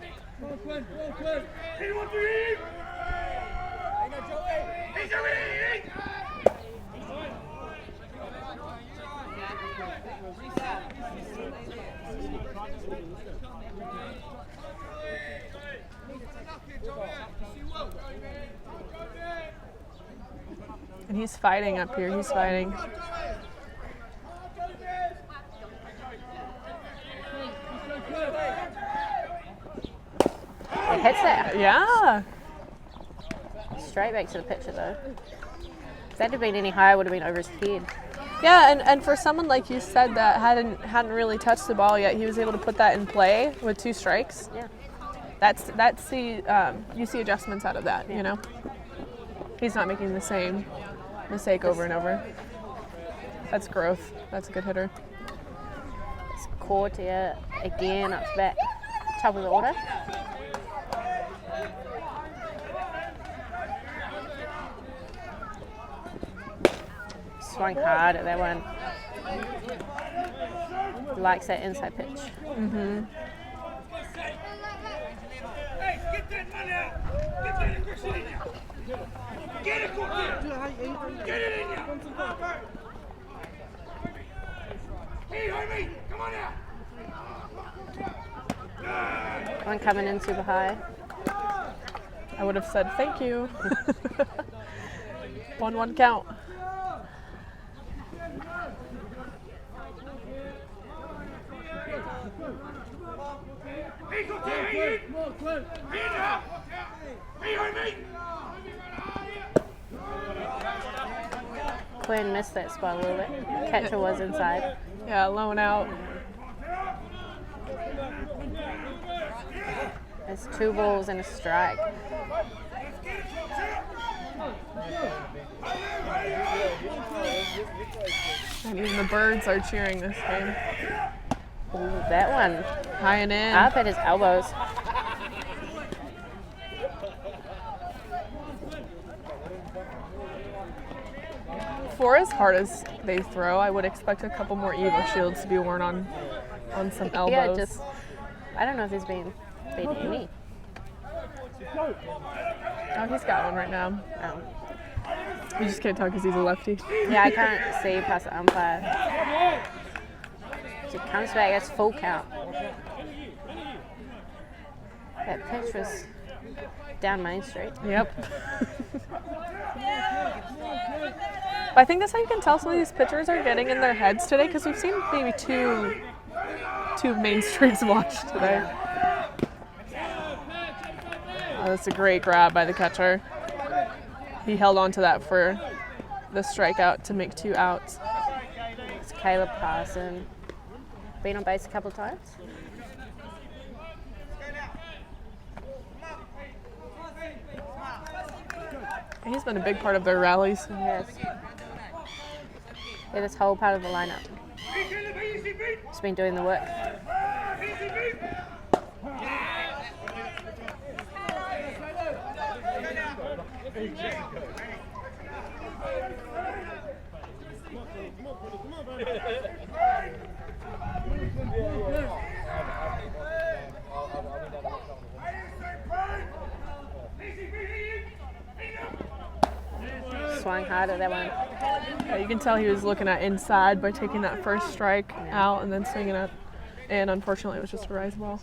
And he's fighting up here. He's fighting. It hits that Yeah. straight back to the pitcher though. If that had been any higher, it would have been over his head. Yeah, and for someone like you said that hadn't really touched the ball yet, he was able to put that in play with 2 strikes. Yeah. That's the you see adjustments out of that, you know. He's not making the same mistake over and over. That's growth. That's a good hitter. It's caught here again up to bat, top of the order. Swung hard at that one. Likes that inside pitch. Mm-hmm. Hey, get that money out! Get that aggression in you! Get it, get it in you! Hey, homie, come on out! One coming in super high. I would have said thank you. 1-1 count. Hey, go there, hey, now! Hey, homie! Quinn missed that spot a little bit. Catcher was inside. Yeah, lone out. There's 2 balls and a strike. And even the birds are cheering this game. Ooh, that one High and in. up at his elbows. For as hard as they throw, I would expect a couple more Evo shields to be worn on some elbows. Yeah, just I don't know if there's been any. Oh, he's got one right now. Oh. You just can't tell because he's a lefty. Yeah, I can't see past the umpire. So it comes back, that's full count. That pitch was down Main Street. Yep. But I think that's how you can tell some of these pitchers are getting in their heads today, because we've seen maybe two Main Streets watched today. Oh, that's a great grab by the catcher. He held on to that for the strikeout to make 2 outs. It's Caleb Parson. Been on base a couple of times. He's been a big part of their rallies. Yes. Yeah, this whole part of the lineup. He's been doing the work. Swung hard at that one. Yeah, you can tell he was looking at inside by taking that first strike out and then swinging it. And unfortunately, it was just a rise ball.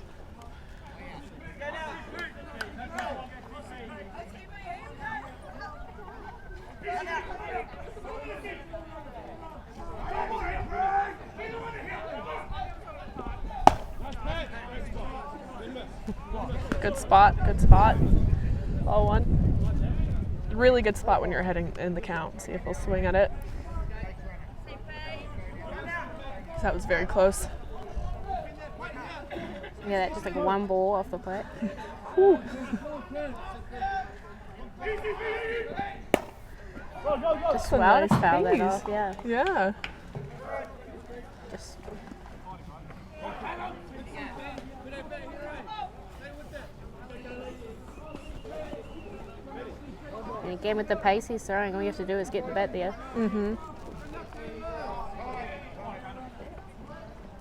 Good spot, good spot. Ball one. Really good spot when you're heading in the count. See if he'll swing at it. That was very close. Yeah, that just like one ball off the plate. Whew. Just a well nice to foul that phase. off, yeah. Yeah. Just and again with the pace he's throwing, all you have to do is get the bat there. Mm-hmm.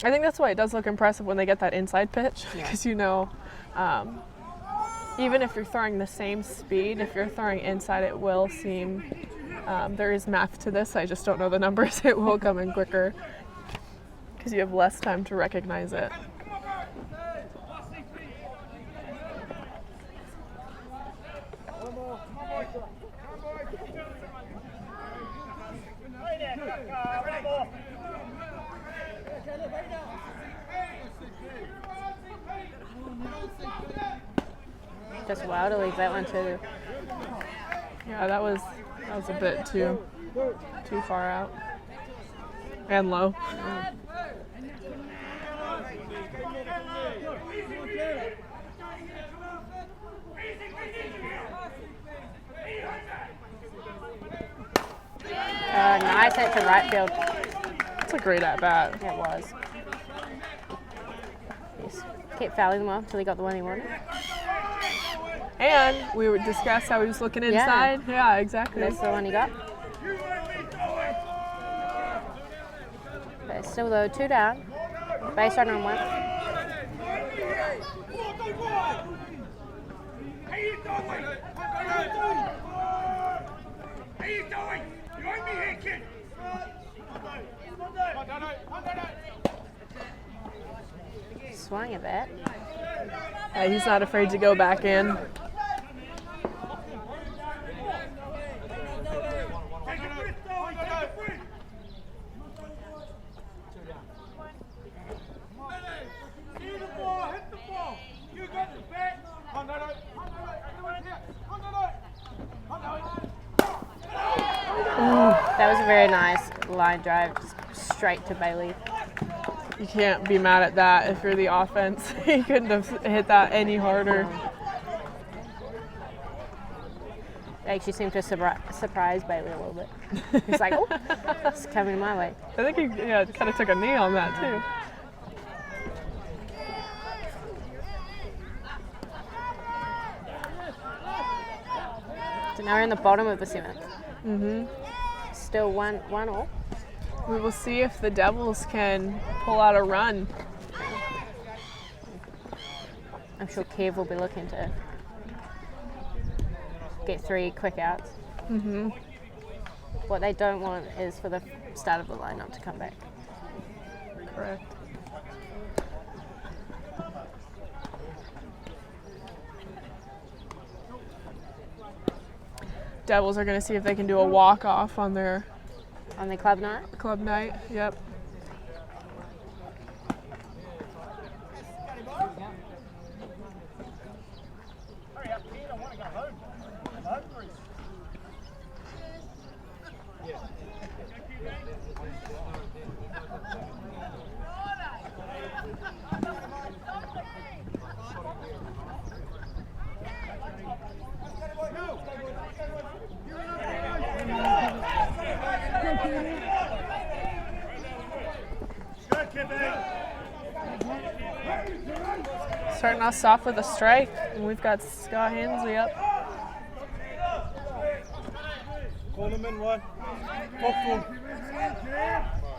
I think that's why it does look impressive when they get that inside pitch, because you know, even if you're throwing the same speed, if you're throwing inside, it will seem, there is math to this, I just don't know the numbers, it will come in quicker, because you have less time to recognize it. Just wild to leave that one too. Yeah, that was a bit too far out and low. Nice hit to right field. It's a great at bat. It was. Just kept fouling them off until he got the one he wanted. And we would discuss how he was looking inside. Yeah, exactly. That's the one he got. But still though, 2 down. Base runner on 1. Swung at that. Yeah, he's not afraid to go back in. That was a very nice line drive, just straight to Bailey. You can't be mad at that if you're the offense. He couldn't have hit that any harder. It actually seemed to surprise Bailey a little bit. He's like, oh, it's coming my way. I think he kind of took a knee on that too. So now we're in the bottom of the 7th. Mm-hmm. Still 1-1 We will see if the Devils can pull out a run. I'm sure Kev will be looking to get 3 quick outs. Mm-hmm. What they don't want is for the start of the lineup to come back. Correct. Devils are going to see if they can do a walk-off on their On the club night? club night. Yep. Hurry up, kid. I want to go home. I'm hungry. Starting us off with a strike, and we've got Scott Hensley up. Call him in one. Talk to him.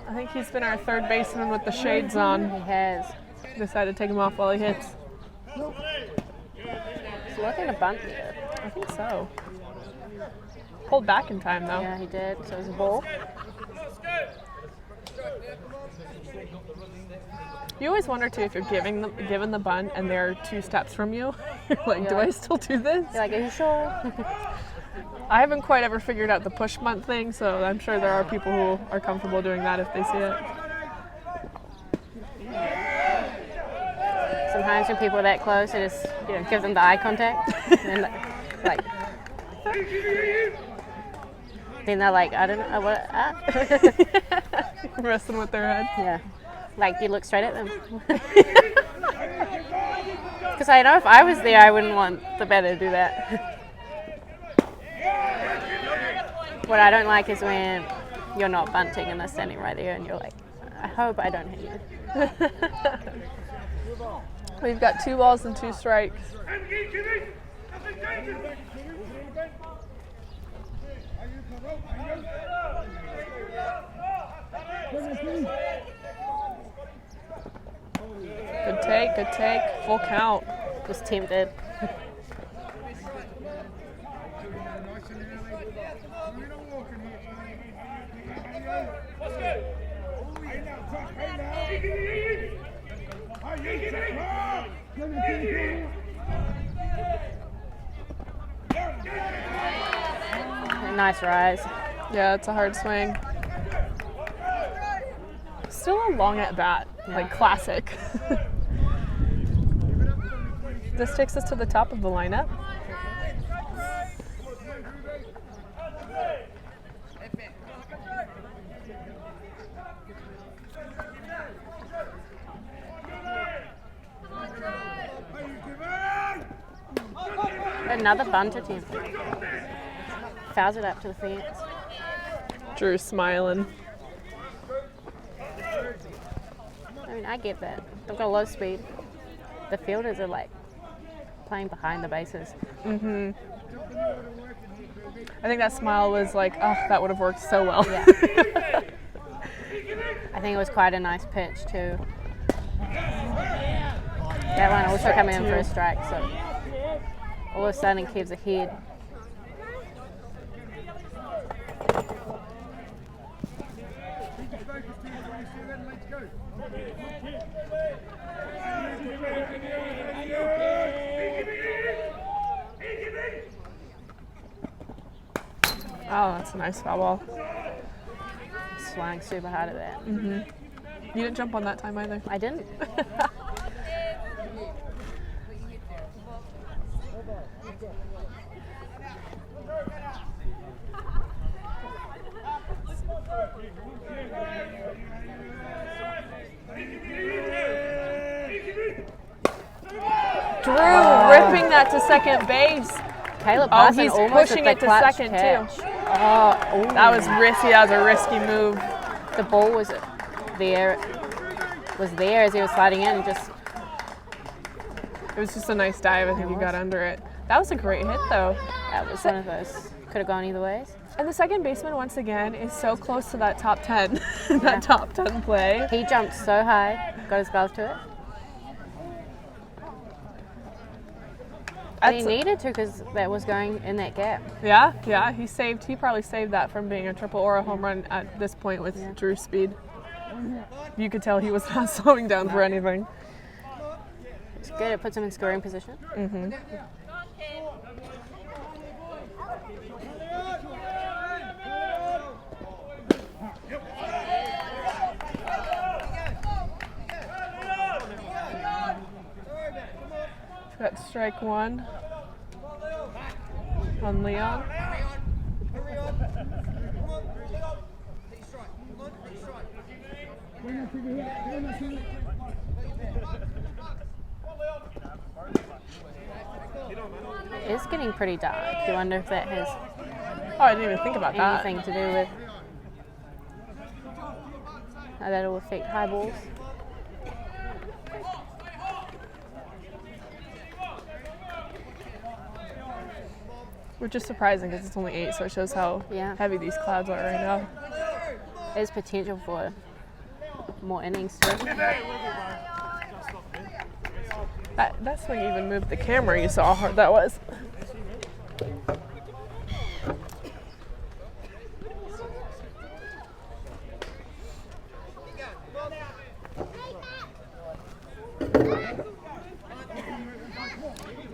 I think he's been our third baseman with the shades on. He has. Decided to take him off while he hits. He's looking to bunt here. I think so. Pulled back in time though. Yeah, he did. So it was a ball. You always wonder too if you're given the bunt and they're 2 steps from you. You're like, do I still do this? You're like, are you sure? I haven't quite ever figured out the push bunt thing, so I'm sure there are people who are comfortable doing that if they see it. Sometimes when people are that close, it just give them the eye contact, and like, then they're like, I don't know what. Messing with their head. Yeah, like you look straight at them. Because I know if I was there, I wouldn't want the batter to do that. What I don't like is when you're not bunting and they're standing right there, and you're like, I hope I don't hit you. We've got 2 balls and 2 strikes. Good take, full count. Just tempted. Nice rise. Yeah, it's a hard swing. Still a long at bat, like classic. This takes us to the top of the lineup. Another bunt attempt. Fouls it up to the fence. Drew's smiling. I mean, I get that. They've got low speed. The fielders are like playing behind the bases. I think that smile was like, oh, that would have worked so well. Yeah. I think it was quite a nice pitch too. That one also coming in for a strike, so all of a sudden Kev's ahead. Oh, that's a nice foul ball. Swung super hard at that. You didn't jump on that time either. I didn't. Drew ripping that to second base. Caleb Oh, Parson he's almost pushing with it the to clutch second catch. too. Oh, That was risky. That was a risky move. the ball was there as he was sliding in. Just It was just a nice dive. I think he got under it. That was a great hit though. that was one of those. Could have gone either ways. And the second baseman, once again, is so close to that top 10, that top 10 play. He jumped so high, got his glove to it. And he That's- needed to because that was going in that gap. Yeah, he probably saved that from being a triple or a home run at this point with Drew's speed. You could tell he was not slowing down for anything. It's good. It puts him in scoring position. Got strike 1 on Leon. It's getting pretty dark. You wonder if that has Oh, I didn't even think about that. anything to do with how that'll affect high balls. Which is surprising because it's only 8, so it shows how Yeah. heavy these clouds are right now. There's potential for more innings too. That swing even moved the camera. You saw how hard that was.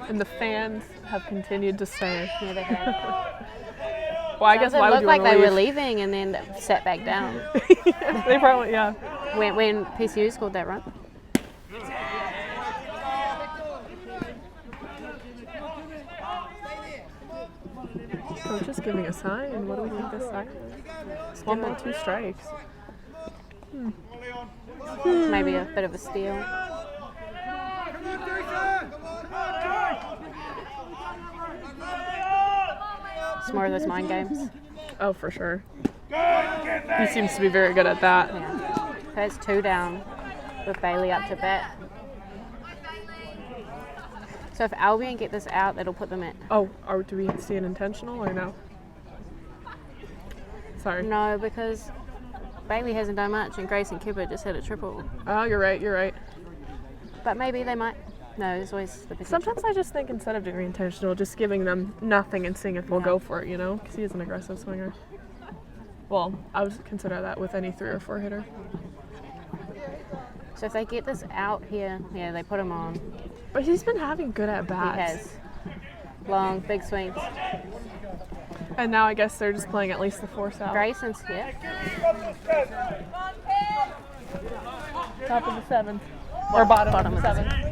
And the fans have continued to stay. Yeah, they have. Well, I guess It why would looked you like want they to were leave? leaving and then sat back down They probably, yeah. when PCU scored that run. Coach is giving a sign. What do we think this sign is? It's 1 ball, 2 strikes. Maybe a bit of a steal. It's more of those mind games. Oh, for sure. He seems to be very good at that. Yeah. So it's 2 down with Bailey up to bat. So if Albion get this out, that'll put them at. Oh, do we see an intentional or no? Sorry. No, because Bailey hasn't done much and Grace and Kipper just hit a triple. Oh, you're right. But maybe they might. No, there's always the potential. Sometimes I just think instead of doing intentional, just giving them nothing and seeing if we'll Yeah. go for it, you know? Because he is an aggressive swinger. Well, I would consider that with any 3 or 4 hitter. So if they get this out here, yeah, they put him on. But he's been having good at He bats. has. Long, big swings. And now I guess they're just playing at least the force out. Grayson's here. Top of the 7th. Or bottom Bottom of the of the 7th.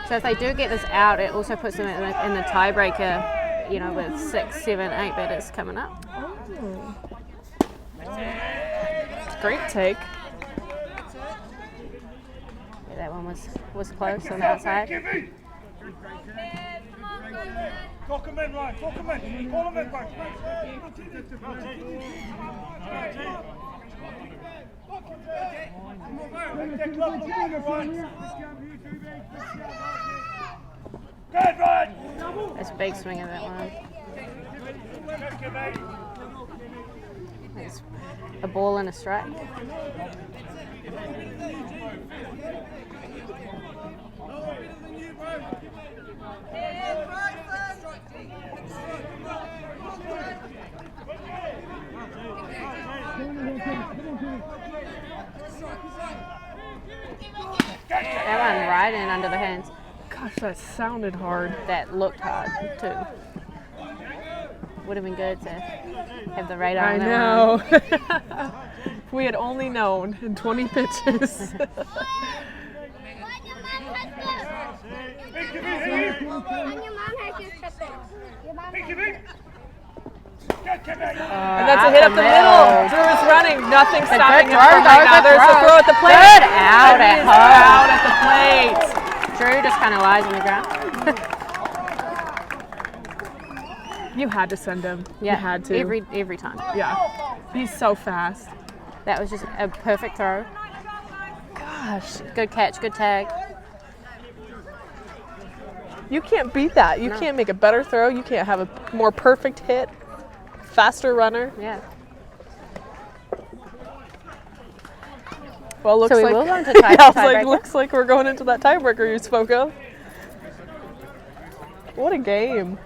So if they do get this out, it also puts them in the tiebreaker, you know, with 6, 7, 8 batters coming up. Oh. Great take. Yeah, that one was close on the outside. Talk him in, Ryan. Talk him in. Call him in back. Good, Ryan. That's a big swing of that one. It's a ball and a strike. That one right in under the hands. Gosh, that sounded hard. That looked hard too. Would have been good to have the radar I on that one. know. If we had only known in 20 pitches. And that's a hit up the middle. Drew is running. Nothing stopping him from right now. There's a throw at the plate. Good out It at is home. out at the plate. Drew just kind of lies on the ground. You had to send him. Yeah, You had to. every time. Yeah. He's so fast. That was just a perfect throw. Gosh. Good catch, good tag. You can't beat that. You No. can't make a better throw. You can't have a more perfect hit. Faster runner. Yeah. Well, looks So we like will go into yeah, I was like, tiebreaker. looks like we're going into that tiebreaker you spoke of. What a game.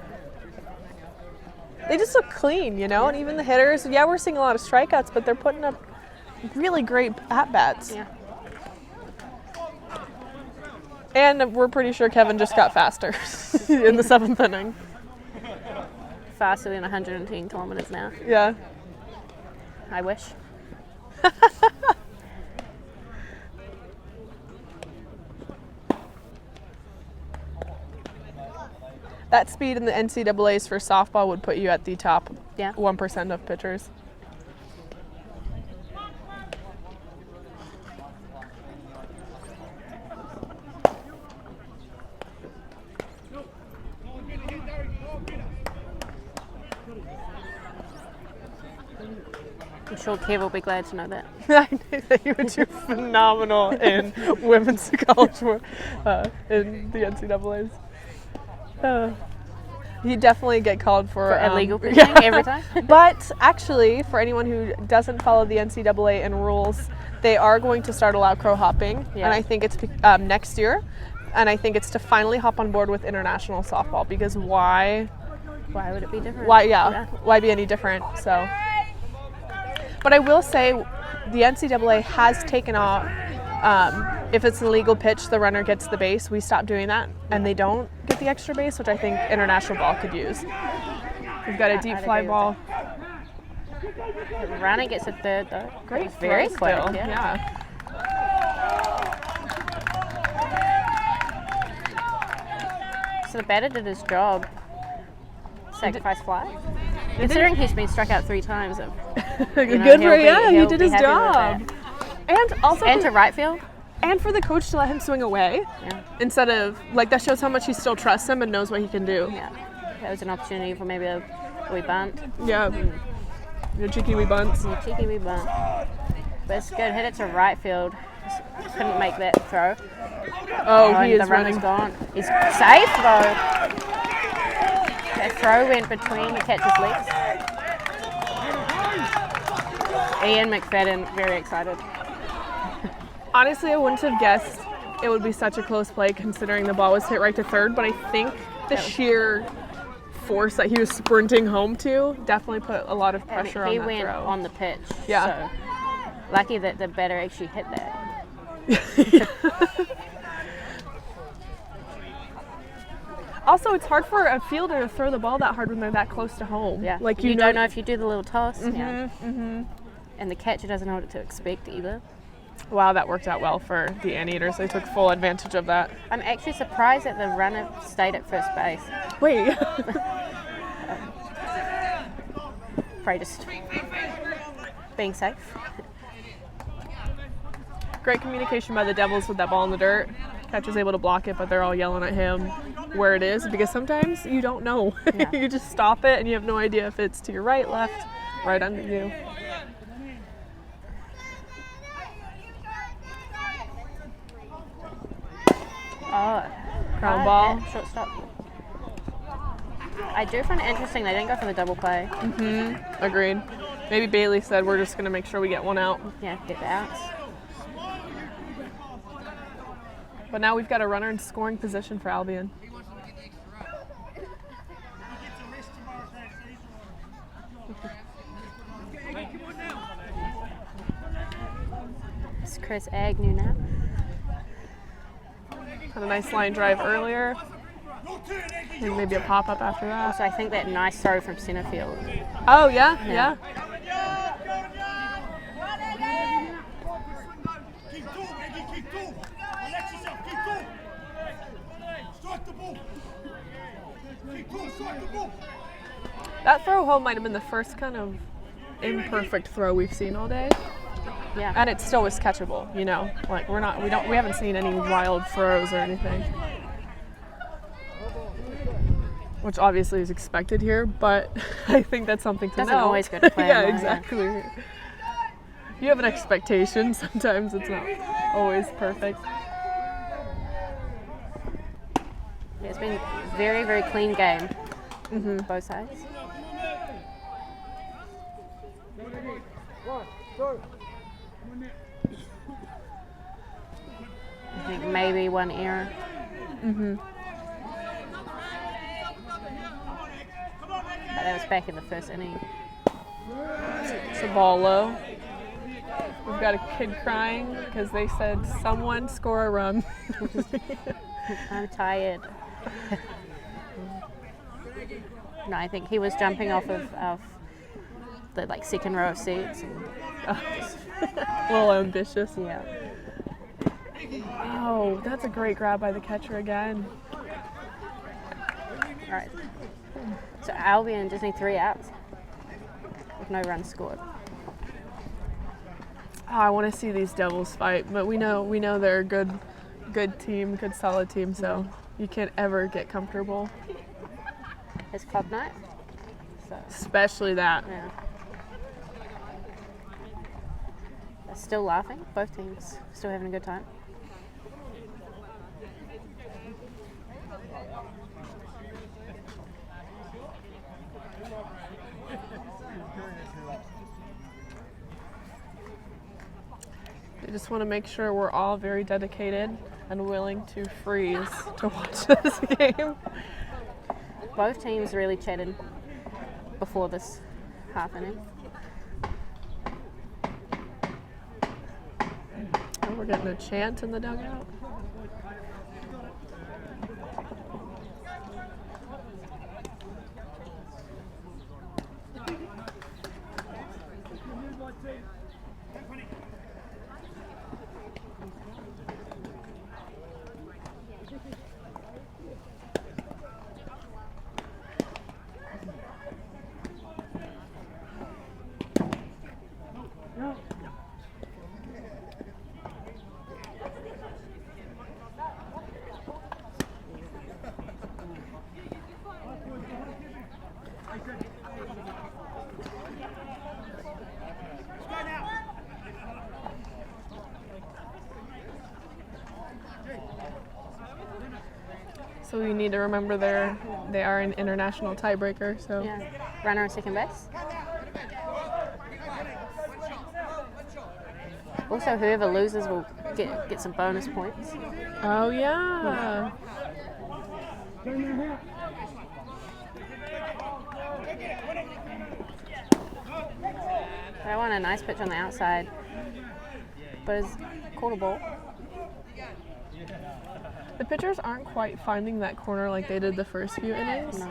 They just look clean, you know, and even the hitters. Yeah, we're seeing a lot of strikeouts, but they're putting up really great at-bats. Yeah. And we're pretty sure Kevin just got faster in the 7th inning. Faster than 110 kilometers an hour. Yeah. I wish. That speed in the NCAAs for softball would put you at the top Yeah. 1% of pitchers. sure Kev will be glad to know that. I knew that you would do phenomenal in women's college in the NCAAs. You definitely get called for illegal pitching every time. But actually, for anyone who doesn't follow the NCAA and rules, they are going to start allow crow hopping, Yeah. and I think it's next year. And I think it's to finally hop on board with international softball, because why Why would it be different? why be any different? So, but I will say, the NCAA has taken off. If it's an illegal pitch, the runner gets the base. We stopped doing that, and they don't get the extra base, which I think international ball could use. We've got a deep I'd fly agree with ball. The runner gets a third though. Great, It's very throw quick. still. Yeah. So the batter did his job. Sacrifice fly. Considering he's been struck out 3 times. You know, Good for he'll he be did his happy with job. that. And also, And to right field. and for the coach to let him swing away Yeah. instead of that shows how much he still trusts him and knows what he can do. Yeah. That was an opportunity for maybe a wee bunt. Yeah. Your cheeky wee bunts. A cheeky wee bunt. But it's good. Hit it to right field. Just couldn't make that throw. Oh, And he the is runner's running. gone. He's safe though. That throw went between the catcher's legs. Ian McFadden, very excited. Honestly, I wouldn't have guessed it would be such a close play considering the ball was hit right to third, but I think the sheer force that he was sprinting home to definitely put a lot of I mean, pressure he on that went throw. on the pitch. Yeah. So lucky that the batter actually hit that. Also, it's hard for a fielder to throw the ball that hard when they're that close to home. Yeah. Like you don't know if you do the little toss. Yeah. Mm-hmm. And the catcher doesn't know what to expect either. Wow, that worked out well for the Anteaters. They took full advantage of that. I'm actually surprised that the runner stayed at first base. Wait. Probably just being safe. Great communication by the Devils with that ball in the dirt. Catcher's able to block it, but they're all yelling at him where it is, because sometimes you don't know. Yeah. You just stop it and you have no idea if it's to your right, left, right under you. Oh, Ground ball. at shortstop. I do find it interesting they didn't go for the double play. Agreed. Maybe Bailey said we're just going to make sure we get one out. Yeah, get the outs. But now we've got a runner in scoring position for Albion. It's Chris Agnew now. Had a nice line drive earlier. I think maybe a pop-up after that. Also, I think that nice throw from center field. Oh, yeah? Yeah. Keep two, Maggie, keep two. Relax yourself, keep two. Strike the ball. Keep two, strike the ball. That throw home might have been the first kind of imperfect throw we've seen all day. Yeah. And it still was catchable, you know. Like we haven't seen any wild throws or anything. Which obviously is expected here, but I think that's something to Doesn't know. always go to plan, Yeah, though, yeah. exactly. You have an expectation, sometimes it's not always perfect. Yeah, it's been a very, very clean game. Both sides. I think maybe one error. But that was back in the first inning. It's a ball low. We've got a kid crying because they said someone score a run. I'm tired. No, I think he was jumping off of the second row of seats. And, A little ambitious. yeah. Oh, that's a great grab by the catcher again. All right. So Albion just need 3 outs with no runs scored. Oh, I want to see these Devils fight, but we know they're a good team, good solid team, so you can't ever get comfortable. It's club night. So Especially that. yeah. are still laughing. Both teams still having a good time. I just want to make sure we're all very dedicated and willing to freeze to watch this game. Both teams really chatted before this half inning. Oh, we're getting a chant in the dugout. So we need to remember they are an international tiebreaker. So Yeah. Runner on second base. Also, whoever loses will get some bonus points. oh yeah. They want a nice pitch on the outside, but it's called a ball. The pitchers aren't quite finding that corner like they did the first few innings. No.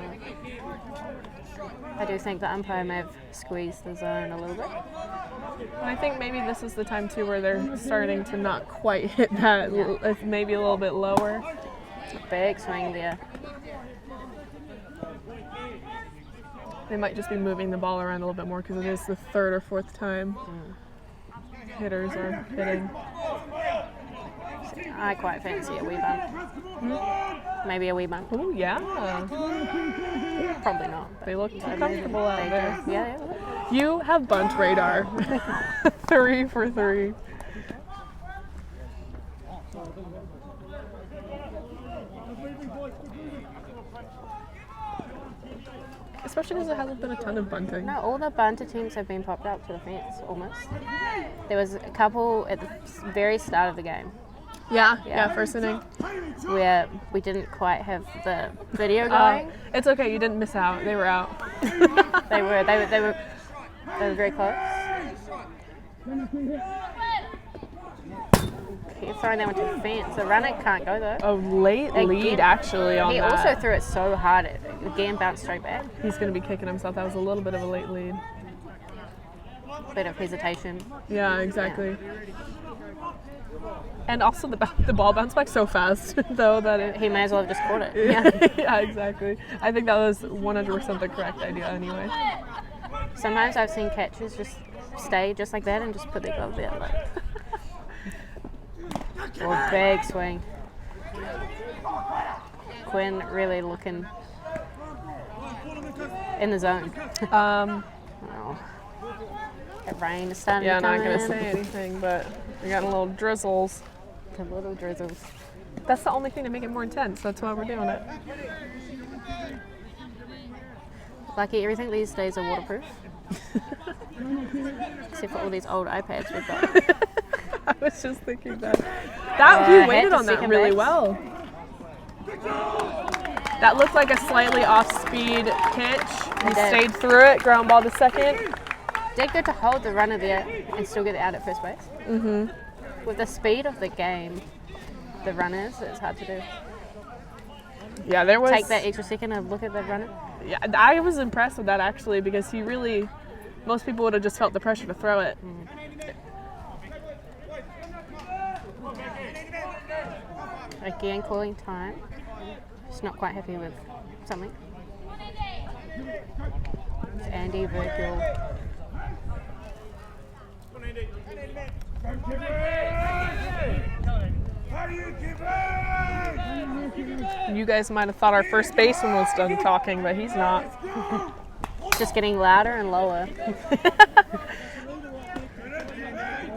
I do think the umpire may have squeezed the zone a little bit. And I think maybe this is the time too where they're starting to not quite hit that, maybe a little bit lower. Big swing there. They might just be moving the ball around a little bit more because it is the third or fourth time hitters are hitting. I quite fancy a wee bunt. Maybe a wee bunt. Oh yeah, Probably not. But they look too comfortable out they there. do. Yeah. You have bunt radar. 3 for 3. Especially because there hasn't been a ton of bunting. No, all the bunter teams have been popped up to the fence almost. There was a couple at the very start of the game Yeah, first inning. where we didn't quite have the video going. It's okay, you didn't miss out. They were out. They were very close. Keep throwing that one to the fence. The runner can't go though. A late lead Again. actually on He that. also threw it so hard it again bounced straight back. He's going to be kicking himself. That was a little bit of a late lead. Bit of hesitation. Yeah, exactly. And also the ball bounced back so fast though that it... He may as well have just caught it. Yeah. yeah, exactly. I think that was 100% the correct idea anyway. Sometimes I've seen catchers just stay just like that and just put their glove there. Like. Oh, big swing. Quinn really looking in the zone. Oh. That rain is starting Yeah, to come not going to in. say anything, but we got a little drizzles. The little drizzles. That's the only thing to make it more intense. That's why we're doing it. Lucky everything these days are waterproof. Except for all these old iPads we've got. I was just thinking that. He He waited on that second really base. well. That looked like a slightly off-speed pitch. He He did. stayed through it, ground ball to second. Did good to hold the runner there and still get out at first base. Mm-hmm. With the speed of the game, the runners, it's hard to do. Yeah, there was... Take that extra second and look at the runner. Yeah, I was impressed with that actually because he really... Most people would have just felt the pressure to throw it. Again, calling time. Just not quite happy with something. It's Andy, Virgil. You guys might have thought our first baseman was done talking, but he's not. Just getting louder and lower.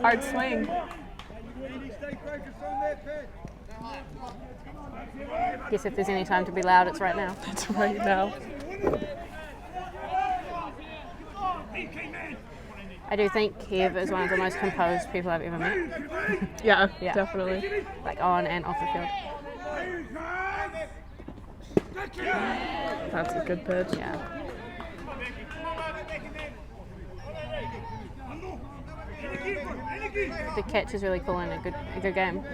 Hard swing. Guess if there's any time to be loud, it's right now. It's right now. I do think Kev is one of the most composed people I've ever met. Yeah, Yeah. definitely. Like on and off the field. That's a good pitch. Yeah. The catch is really cool and a good game.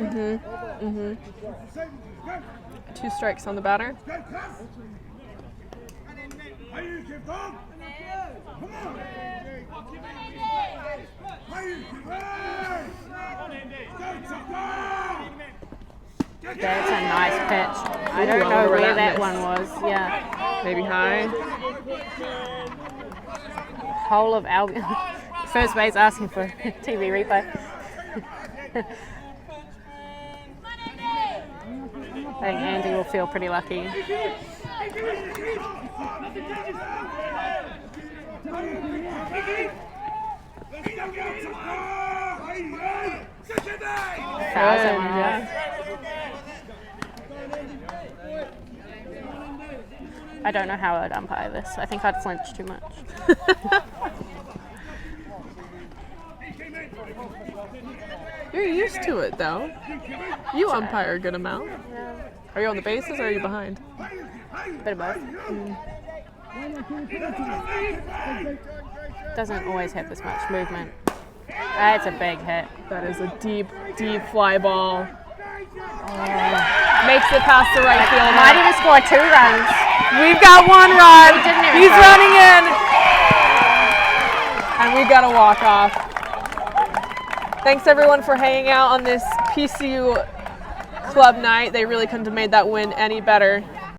2 strikes on the batter. That's a nice pitch. I don't Ooh, know where that that missed. one was. Yeah. Maybe high. Whole of Albion. First base asking for TV replay. I think Andy will feel pretty lucky. Fouls that one off. Yeah. I don't know how I'd umpire this. I think I'd flinch too much. You're used to it though. You umpire a good amount. Are you on the bases or are you behind? Bit of both. Doesn't always have this much movement. That's a big hit. That is a deep, deep fly ball. Makes it past the right field. Might even score 2 runs. We've got 1 run. He didn't even He's try. running in. And we've got a walk-off. Thanks everyone for hanging out on this PCU club night. They really couldn't have made that win any better.